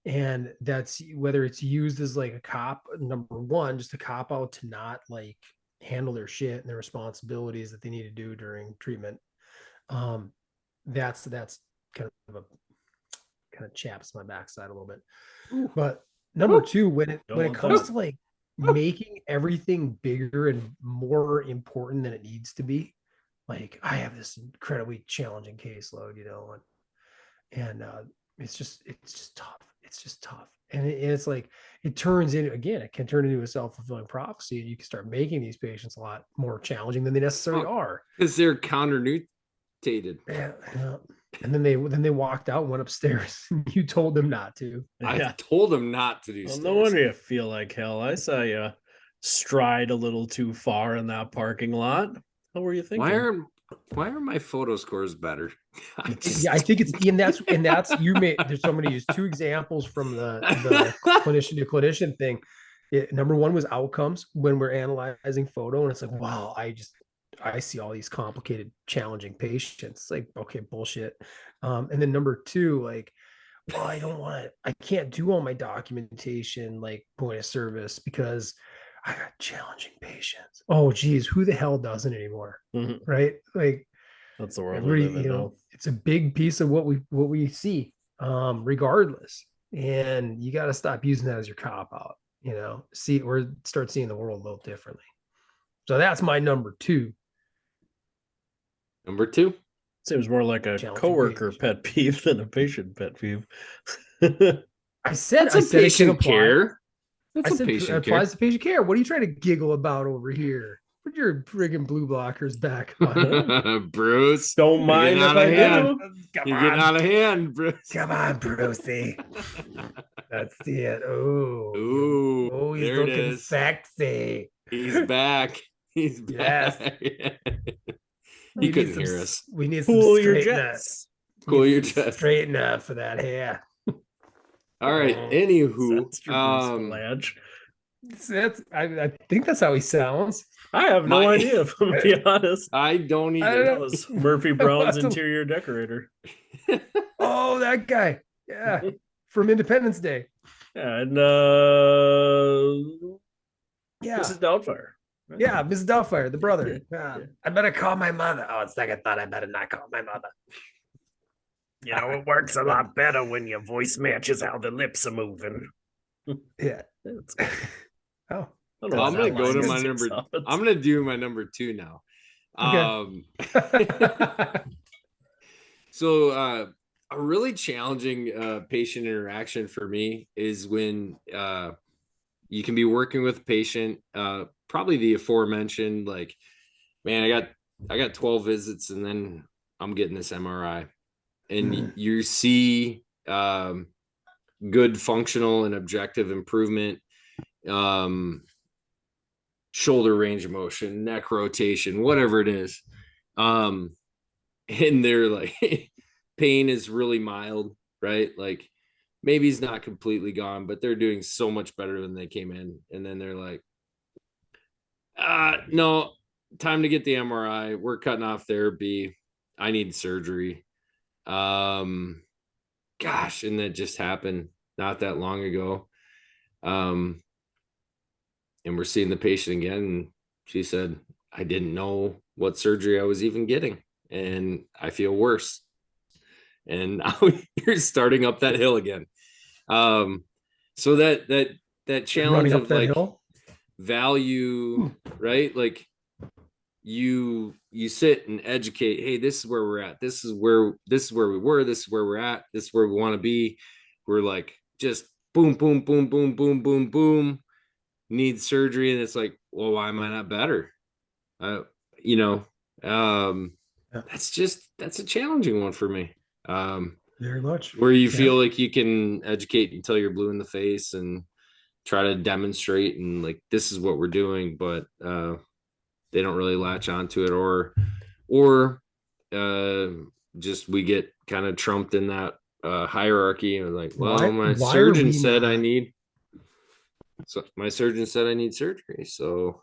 And that's whether it's used as like a cop, number one, just a cop out to not like handle their shit and their responsibilities that they need to do during treatment. That's kind of chaps my backside a little bit. Ooh. But number 2, when it comes to like making everything bigger and more important than it needs to be, like I have this incredibly challenging caseload, you know, and it's just tough. It's just tough. And it's like, it can turn into a self-fulfilling prophecy, and you can start making these patients a lot more challenging than they necessarily are. Because they're counter Yeah. And then they walked out and went upstairs. You told them not to. I told them not to do Well, stairs. no wonder you feel like hell. I saw you stride a little too far in that parking lot. What were you thinking? Why are my photo scores better? I think it's that's you made. There's somebody used 2 examples from the clinician to clinician thing. Number one was outcomes when we're analyzing photo, and it's like, wow, I see all these complicated, challenging patients. Like, okay, bullshit. And then number 2, like, well, I can't do all my documentation like point of service because I got challenging patients. Oh, geez, who the hell doesn't anymore? Mm-hmm. Right? Like, that's the world we live in now. It's a big piece of what we see, regardless. And you got to stop using that as your cop out, see or start seeing the world a little differently. So that's my number 2. Number 2 seems more like a coworker pet peeve than a patient pet peeve. I said patient care. I said it applies to patient care. What are you trying to giggle about over here? Put your friggin' blue blockers back on. Bruce. Don't mind if I do. You're getting out of hand, Bruce. Come on, Brucey. That's it. Oh, he's looking sexy. He's back. He's back. Yes. He couldn't hear us. We need some cool your jets. Cool your jets. Straighten up for that hair. All right. Anywho, I think that's how he sounds. I have no idea, if I'm gonna be honest. I don't either. That was Murphy Brown's interior decorator. Oh, that guy. Yeah. From Independence Day. Yeah, and Mrs. Doubtfire. Right? Yeah, Mrs. Doubtfire, the brother. I better call my mother. Oh, second thought, I better not call my mother. It works a lot better when your voice matches how the lips are moving. Yeah. I'm gonna go to my number. I'm gonna do my number 2 now. Okay. So a really challenging patient interaction for me is when you can be working with a patient, probably the aforementioned, like, man, I got 12 visits and then I'm getting this MRI, and you see good functional and objective improvement, shoulder range of motion, neck rotation, whatever it is. And they're like, pain is really mild, right? Like, maybe he's not completely gone, but they're doing so much better than they came in. And then they're like, no, time to get the MRI. We're cutting off therapy. I need surgery. Gosh, and that just happened not that long ago. And we're seeing the patient again. And she said, I didn't know what surgery I was even getting, and I feel worse. And now you're starting up that hill again. So that challenge of like value, right? Like you sit and educate, hey, this is where we're at. This is where we were. This is where we're at. This is where we want to be. We're like, just boom, boom, boom, boom, boom, boom, boom, need surgery. And it's like, well, why am I not better? That's a challenging one for me. Very much. Where you feel like you can educate until you're blue in the face and try to demonstrate and like, this is what we're doing, but they don't really latch onto it, or just we get kind of trumped in that hierarchy and like, well, my surgeon said I need surgery, so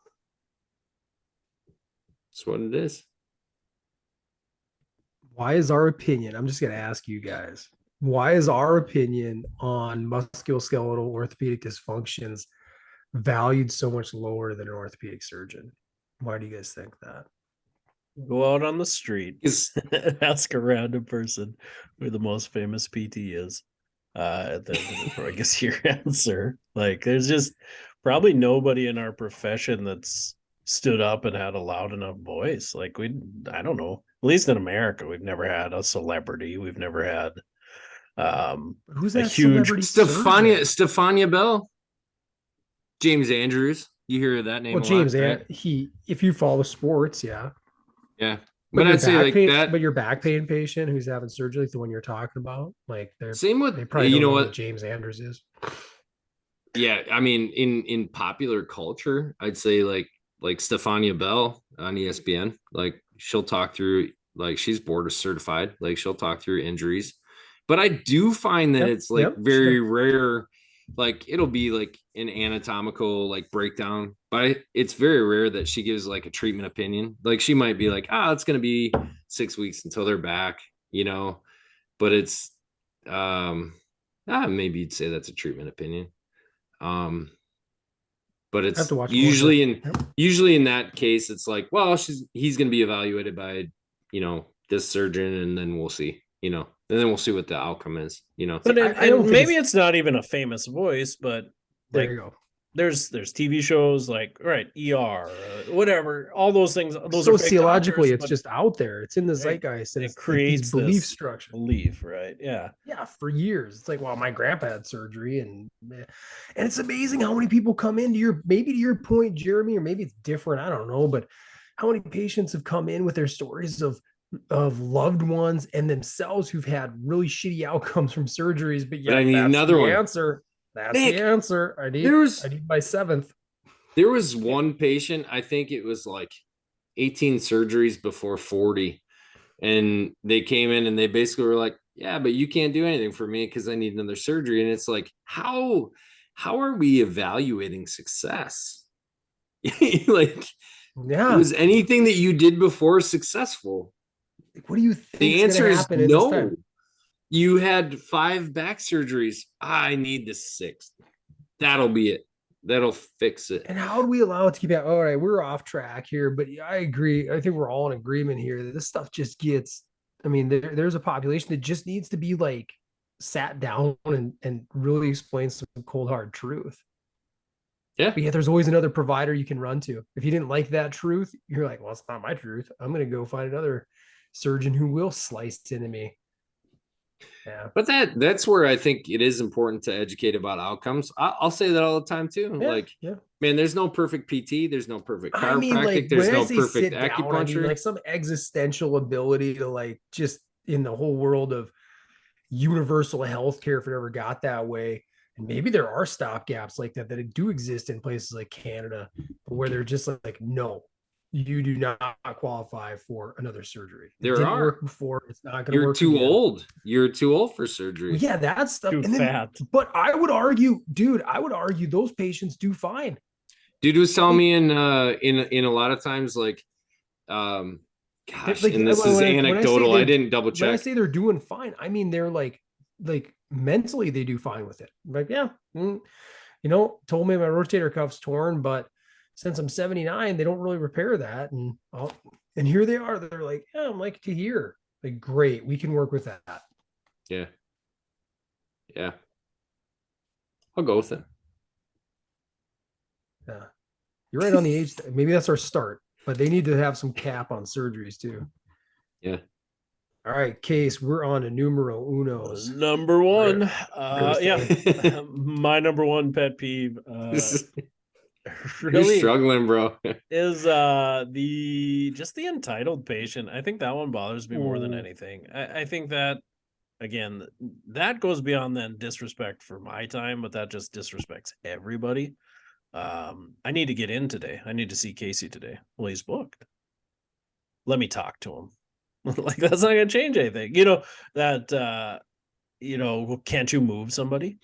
that's what it is. Why is our opinion, I'm just going to ask you guys, why is our opinion on musculoskeletal orthopedic dysfunctions valued so much lower than an orthopedic surgeon? Why do you guys think that? Go out on the street, ask a random person who the most famous PT is. I guess your answer. Like, there's just probably nobody in our profession that's stood up and had a loud enough voice. Like, I don't know. At least in America, we've never had a celebrity. We've never had who's that huge Stefania Bell, James Andrews. You hear that name? Well, James, if you follow sports, yeah. But I'd say like that. But your back pain patient who's having surgery, like the one you're talking about, like Same with, they probably don't know what James Anders is. Yeah, I mean, in popular culture, I'd say like Stefania Bell on ESPN, like she'll talk through, like she's board certified, like she'll talk through injuries. But I do find that it's like very rare, like it'll be like an anatomical like breakdown, but it's very rare that she gives like a treatment opinion. Like she might be like, it's gonna be 6 weeks until they're back, but it's maybe you'd say that's a treatment opinion. But it's usually in that case, it's like, well, he's going to be evaluated by, this surgeon, and then we'll see, and then we'll see what the outcome is, But maybe it's not even a famous voice, but there you go. There's TV shows like ER, whatever, all those things. Those sociologically, it's just out there. It's in the zeitgeist, and it creates these belief structure. Right? Yeah. For years, it's like, well, my grandpa had surgery, and it's amazing how many people come into maybe to your point, Jeremy, or maybe it's different. I don't know, but how many patients have come in with their stories of loved ones and themselves who've had really shitty outcomes from surgeries, but I need another one. Answer. That's Nick, the answer. I need my 7th. There was one patient, I think it was like 18 surgeries before 40. And they came in and they basically were like, yeah, but you can't do anything for me because I need another surgery. And it's like, how are we evaluating success? Was anything that you did before successful? What do you think? The answer is no. You had 5 back surgeries. I need the 6th. That'll be it. That'll fix it. And how do we allow it to keep out? All right, we're off track here, but I agree. I think we're all in agreement here that this stuff just gets, I mean, there's a population that just needs to be like sat down and really explain some cold, hard truth. Yeah. But yet there's always another provider you can run to. If you didn't like that truth, you're like, well, it's not my truth. I'm going to go find another surgeon who will slice into me. Yeah. But that's where I think it is important to educate about outcomes. I'll say that all the time too. Man, there's no perfect PT. There's no perfect chiropractic. There's no perfect acupuncture. Like some existential ability to like just in the whole world of universal healthcare, if it ever got that way. And maybe there are stopgaps like that do exist in places like Canada, where they're just like, no, you do not qualify for another surgery. It didn't work before. It's not going to work. You're too old. You're too old for surgery. Yeah, that's stuff. Too fat. But I would argue, those patients do fine. Dude was telling me in a lot of times, like, and this is anecdotal. I didn't double check. When I say they're doing fine, I mean they're like mentally they do fine with it. Like, told me my rotator cuff's torn, but since I'm 79, they don't really repair that. And here they are. They're like, I'm like to hear. Like, great, we can work with that. Yeah. Yeah. I'll go with it. Yeah. You're right on the age. Maybe that's our start, but they need to have some cap on surgeries too. Yeah. All right, Case, we're on to numero unos. Number one. My number one pet peeve. Really, you're struggling, bro. Is the entitled patient. I think that one bothers me more than anything. I think that, again, that goes beyond then disrespect for my time, but that just disrespects everybody. I need to get in today. I need to see Casey today. Well, he's booked. Let me talk to him. Like, that's not gonna change anything. Can't you move somebody?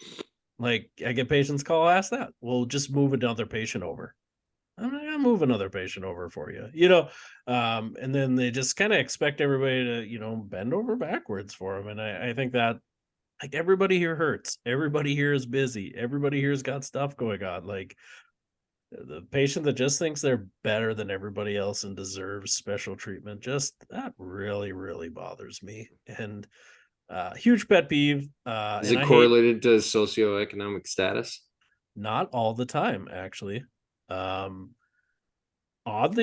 Like, I get patients call, ask that. Well, just move another patient over. I'm not gonna move another patient over for you, and then they just kind of expect everybody to, bend over backwards for them. And I think that, like, everybody here hurts. Everybody here is busy. Everybody here's got stuff going on. Like, the patient that just thinks they're better than everybody else and deserves special treatment, just that really, really bothers me. And huge pet peeve. Is it correlated to socioeconomic status? Not all the time, actually. Oddly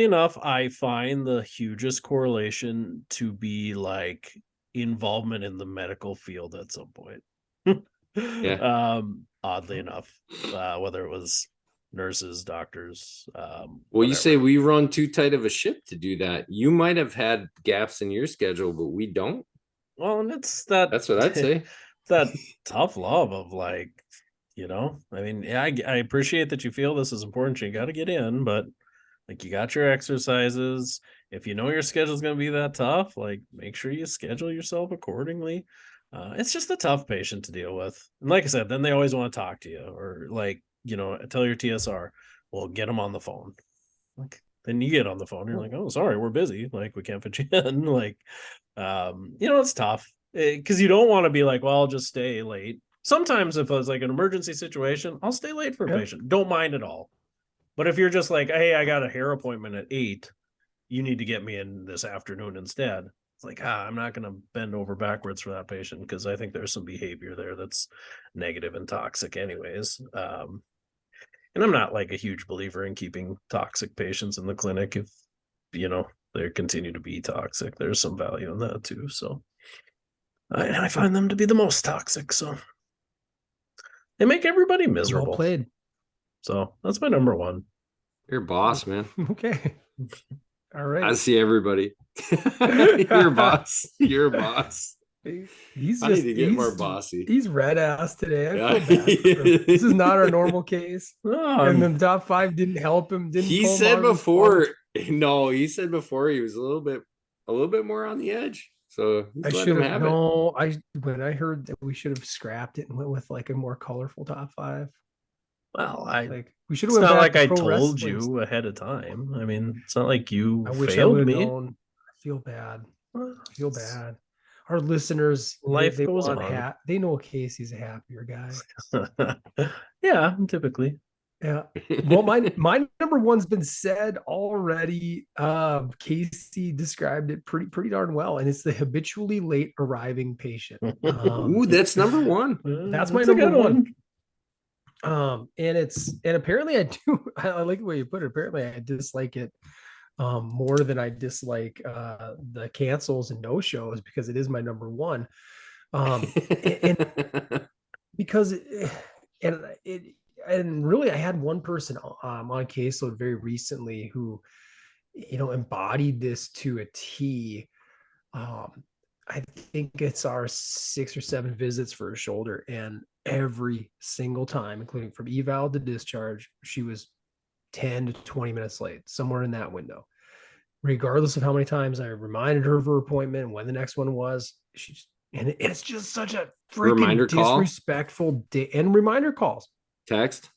enough, I find the hugest correlation to be like involvement in the medical field at some point. Yeah. Oddly enough, whether it was nurses, doctors. Well, you say we run too tight of a ship to do that. You might have had gaps in your schedule, but we don't. Well, and that's what I'd say. That tough love of like, I mean, yeah, I appreciate that you feel this is important. You got to get in, but like you got your exercises. If you know your schedule is going to be that tough, like make sure you schedule yourself accordingly. It's just a tough patient to deal with. And like I said, then they always want to talk to you or like, tell your TSR, well, get them on the phone. Like then you get on the phone. You're like, oh, sorry, we're busy. Like we can't fit you in. Like, it's tough because you don't want to be like, well, I'll just stay late. Sometimes if it's like an emergency situation, I'll stay late for a patient. Don't mind at all. But if you're just like, hey, I got a hair appointment at 8, you need to get me in this afternoon instead. It's like, I'm not going to bend over backwards for that patient because I think there's some behavior there that's negative and toxic anyways. And I'm not like a huge believer in keeping toxic patients in the clinic if, they continue to be toxic. There's some value in that too. So I find them to be the most toxic. So they make everybody miserable. Well played. So that's my number one. You're a boss, man. Okay. All right. I see everybody. You're a boss. You're a boss. I need to get more bossy. He's red ass today. I feel bad for him. This is not our normal case. And the top 5 didn't help him. He said before. No, he said before he was a little bit more on the edge. So I should have. No, when I heard that we should have scrapped it and went with like a more colorful top 5. Well, we should have. It's not like I told you ahead of time. I mean, it's not like you failed me. I feel bad. Our listeners, life goes on. They know Casey's a happier guy. Yeah, typically. Yeah. Well, my number one's been said already. Casey described it pretty darn well, and it's the habitually late arriving patient. Ooh, that's number one. That's my number one. And apparently I like the way you put it. Apparently I dislike it more than I dislike the cancels and no shows because it is my number one. And because and really I had one person on caseload very recently who embodied this to a T. I think it's our 6 or 7 visits for a shoulder, and every single time, including from eval to discharge, she was 10 to 20 minutes late, somewhere in that window. Regardless of how many times I reminded her of her appointment and when the next one was, and it's just such a freaking disrespectful and reminder calls. Text.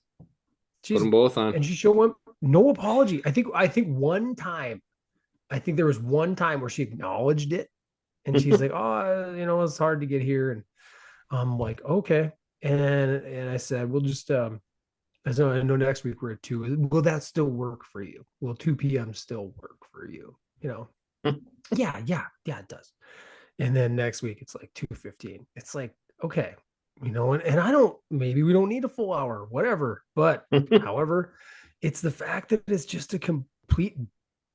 Put them both on. And she showed up, no apology. I think one time, there was one time where she acknowledged it. And she's like, oh, it's hard to get here. And I'm like, okay. And I said, we'll just, I know next week we're at 2. Will that still work for you? Will 2 p.m. still work for you? Yeah, it does. And then next week it's like 2:15. It's like, okay, and maybe we don't need a full hour, whatever. But however, it's the fact that it's just a complete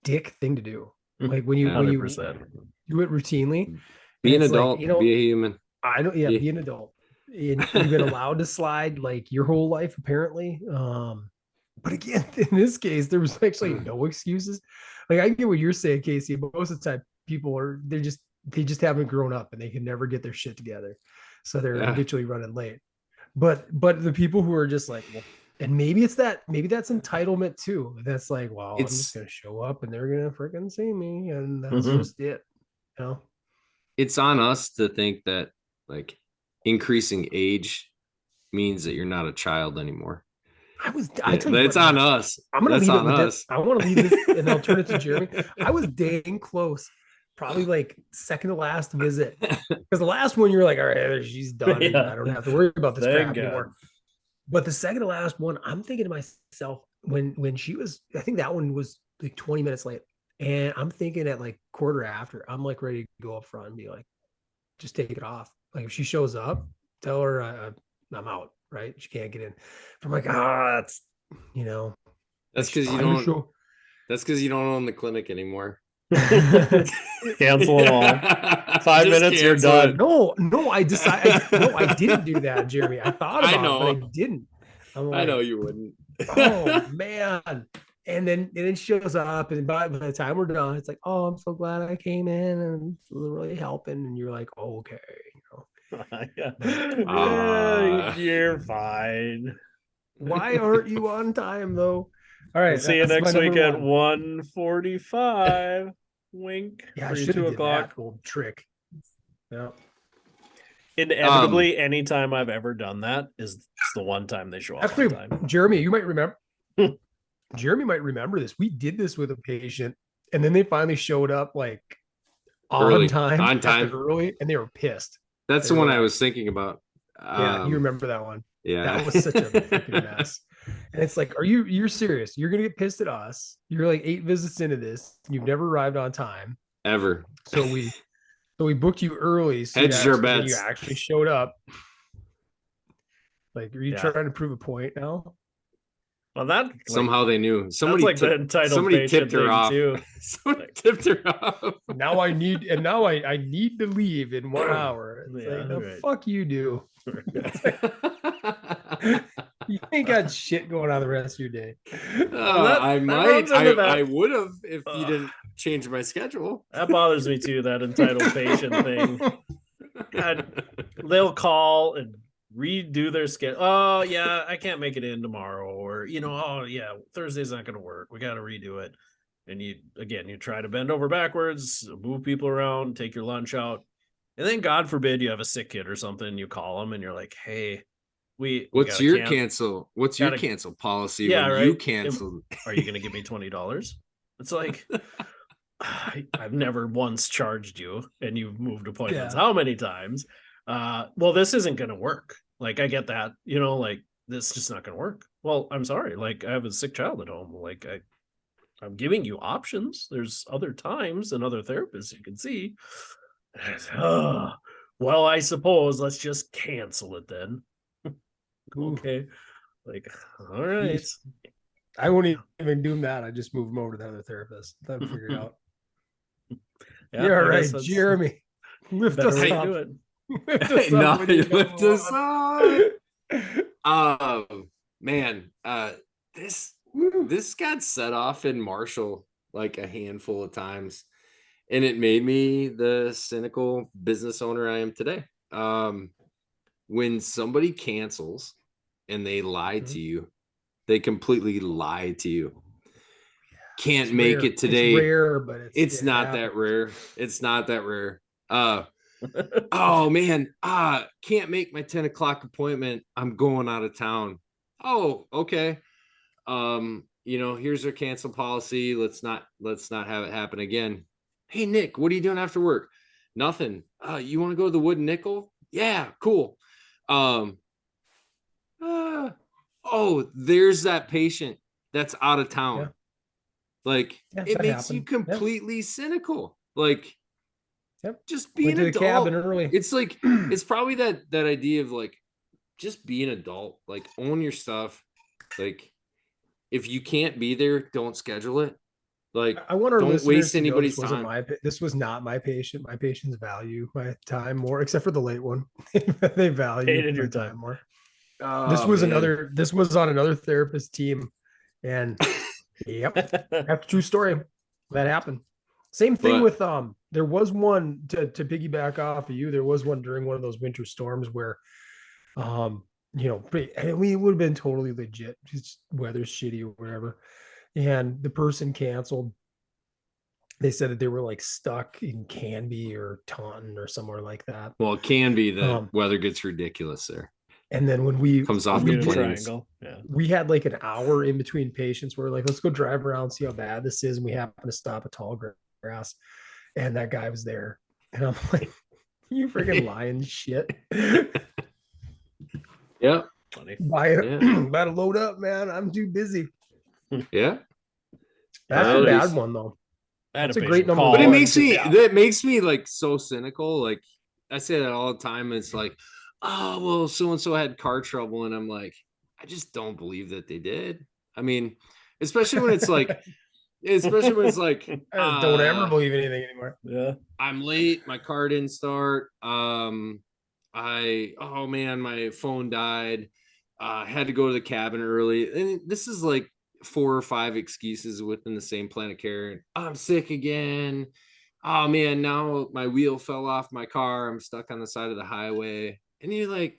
dick thing to do. Like when you 100%. Do it routinely. Be an adult, be a human. I know, be an adult. And you've been allowed to slide like your whole life, apparently. But again, in this case, there was actually no excuses. Like I get what you're saying, Casey. But most of the time, people they just haven't grown up and they can never get their shit together, so they're habitually running late. But the people who are just like, well, and maybe that's entitlement too. That's like, well, I'm just gonna show up and they're gonna freaking see me, and that's just it. It's on us to think that like increasing age means that you're not a child anymore. It's on us. I'm gonna leave it with this. I want to leave this and I'll turn it to Jeremy. I was dang close. Probably like second to last visit. Because the last one you're like, all right, she's done. Yeah. I don't have to worry about this crap anymore. But the second to last one, I'm thinking to myself, when she was, I think that one was like 20 minutes late. And I'm thinking at like quarter after, I'm like ready to go up front and be like, just take it off. Like if she shows up, tell her I'm out, right? She can't get in. I'm like, that's because you don't. That's because you don't own the clinic anymore. Cancel them all. 5 minutes, you're done. No, I decided. No, I didn't do that, Jeremy. I thought about it, but I didn't. I know you wouldn't. Oh man. And then it shows up, and by the time we're done, it's like, oh, I'm so glad I came in and it's really helping. And you're like, oh, okay, You're fine. Why aren't you on time though? All right, I'll see you next week at 1:45. Wink. Yeah, For I your should have 2 did o'clock. that old trick. Yeah. Inevitably, anytime I've ever done that is the one time they show up Actually, on time. Jeremy, you might remember. Jeremy might remember this. We did this with a patient, and then they finally showed up like Early. on time, early, and they were pissed. That's the one I was thinking about. Yeah, you remember that one? Yeah, that was such a freaking mess. And it's like, you're serious? You're gonna get pissed at us? You're like 8 visits into this, and you've never arrived on time ever. So we booked you early. So hedged your bets. You actually showed up. Like, are you trying to prove a point now? Well, that somehow they knew. Somebody like the entitled tipped her off. Too. Somebody tipped her off. Now I need to leave in 1 hour. It's like, the fuck you do. You ain't got shit going on the rest of your day. I would have if you didn't change my schedule. That bothers me too, that entitled patient thing. God, they'll call and redo their schedule. Oh yeah, I can't make it in tomorrow, or oh yeah, Thursday's not going to work. We got to redo it. And you try to bend over backwards, move people around, take your lunch out, and then God forbid you have a sick kid or something. You call them and you're like, hey, what's your cancel policy? Yeah, when right. You canceled. Are you going to give me $20? It's like, I've never once charged you, and you've moved appointments how many times? Well, this isn't going to work. Like, I get that, like, this is just not going to work. Well, I'm sorry. Like, I have a sick child at home. Like, I'm giving you options. There's other times and other therapists you can see. Well, I suppose let's just cancel it then. Okay. Like, all right. I won't even do that. I just move them over to the other therapist. That'll figure it out. Yeah, right, Jeremy. Lift us up. Do it. Lift us up. Man, this got set off in Marshall like a handful of times, and it made me the cynical business owner I am today. When somebody cancels and they lie to you, they completely lie to you. Can't make it today. It's rare, but it's not that rare. It's not that rare. Oh man, can't make my 10 o'clock appointment. I'm going out of town. Oh, okay. Here's our cancel policy. Let's not have it happen again. Hey Nick, what are you doing after work? Nothing. You want to go to the Wooden Nickel? Yeah, cool. There's that patient that's out of town. Yeah. Like, it makes you completely cynical. Like, just being an adult. Cabin early. It's like, it's probably that idea of like, just be an adult. Like, own your stuff. Like, if you can't be there, don't schedule it. Like, I want don't waste anybody's time. This was not my patient. My patients value my time more, except for the late one. They value your time more. This was on another therapist team, and that's a true story. That happened. Same thing with there was one to piggyback off of you. There was one during one of those winter storms where it would have been totally legit, just weather's shitty or whatever, and the person canceled. They said that they were like stuck in Canby or Taunton or somewhere like that. Well, it can be the weather gets ridiculous there. And then when we comes off the triangle, we had like an hour in between patients. We're like, let's go drive around, see how bad this is. And we happened to stop at Tall Grass, and that guy was there. And I'm like, you freaking lying shit. Yeah. Funny. About to load up, man. I'm too busy. Yeah. That's a bad one though. That's a great number. But it makes me like so cynical. Like, I say that all the time. It's like, oh, well, so-and-so had car trouble. And I'm like, I just don't believe that they did. I mean, especially when it's like, I don't ever believe anything anymore. Yeah. I'm late. My car didn't start. Oh man, my phone died. had to go to the cabin early. And this is like 4 or 5 excuses within the same plan of care. I'm sick again. Oh man, now my wheel fell off my car. I'm stuck on the side of the highway. And you're like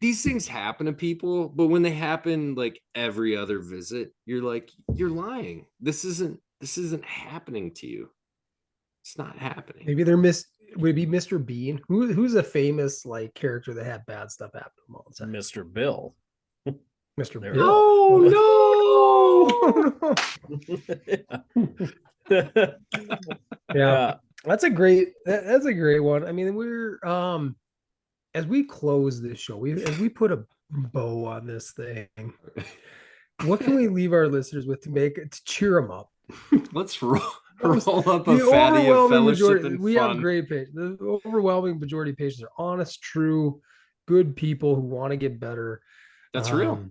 these things happen to people, but when they happen like every other visit, you're like, you're lying. This isn't happening to you. It's not happening. Maybe would it be Mr. Bean? Who's a famous like character that had bad stuff happen to him all the time? Mr. Bill. Mr. There Bill. Oh no. Yeah. That's a great one. I mean, we're as we close this show, as we put a bow on this thing, what can we leave our listeners with to cheer them up? Let's roll up a fatty of fellowship and we fun. have great patients. The overwhelming majority of patients are honest, true, good people who want to get better. That's real.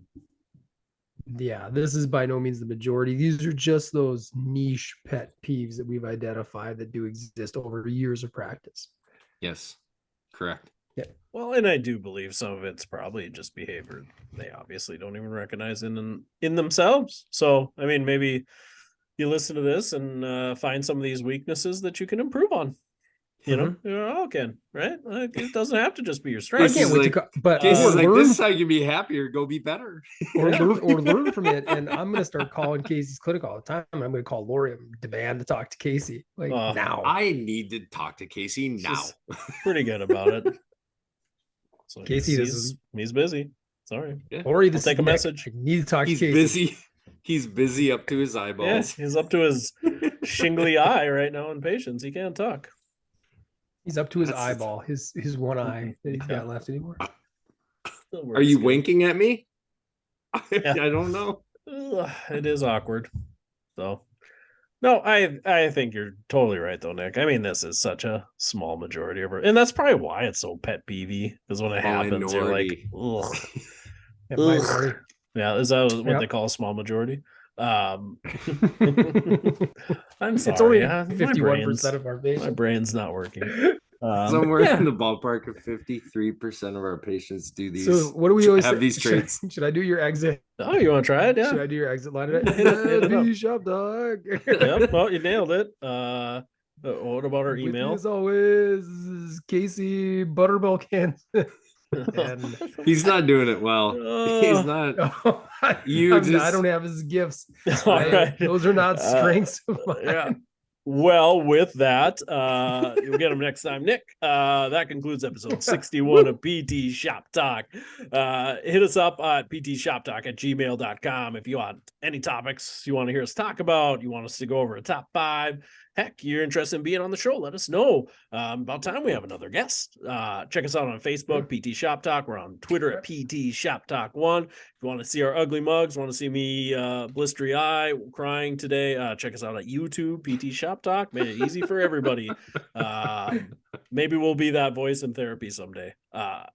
Yeah, this is by no means the majority. These are just those niche pet peeves that we've identified that do exist over years of practice. Yes, correct. Yeah. Well, and I do believe some of it's probably just behavior they obviously don't even recognize in themselves. So, I mean, maybe you listen to this and find some of these weaknesses that you can improve on. You know, you all can, right? Like, it doesn't have to just be your strength. I can't wait but Casey's like, this is how you can be happier, go be better. or learn from it. And I'm going to start calling Casey's clinic all the time. I'm going to call Lori and demand to talk to Casey now. I need to talk to Casey now. Pretty good about it. So Casey, he's busy. Sorry. Yeah. Lori, I'll take a message. I need to talk to Casey. Busy. He's busy up to his eyeballs. Yeah, he's up to his shingly eye right now in patients. He can't talk. He's up to his eyeball, his one eye that he's got left anymore. Are you winking at me? I don't know. It is awkward. So, no, I think you're totally right, though, Nick. I mean, this is such a small majority of it, and that's probably why it's so pet peevy. Because when it happens, you're like, ugh. Ugh. Yeah, is that what they call a small majority? I'm sorry. It's only 51% of our patients. My brain's not working. Somewhere in the ballpark of 53% of our patients do these. So what do we always have say? these traits? Should I do your exit? Oh, you want to try it? Yeah. Should I do your exit line? Hit it up. Shop dog. Yep. Well, you nailed it. What about our email? As always, this is Casey Butterbell Kansas. And he's not doing it well. He's not. I don't have his gifts. Right. Those are not strengths of mine. Yeah. Well, with that, you'll get them next time, Nick. That concludes episode 61 of PT Shop Talk. Hit us up at ptshoptalk@gmail.com if you want any topics you want to hear us talk about, you want us to go over a top 5. Heck, you're interested in being on the show, let us know. About time we have another guest. Check us out on Facebook, PT Shop Talk. We're on Twitter at PT Shop Talk 1. If you want to see our ugly mugs, want to see me blistery eye crying today, check us out at YouTube, PT Shop Talk. Made it easy for everybody. Maybe we'll be that voice in therapy someday.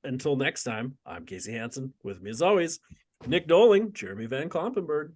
Until next time, I'm Casey Hansen. With me as always, Nick Doling, Jeremy Van Klompenberg.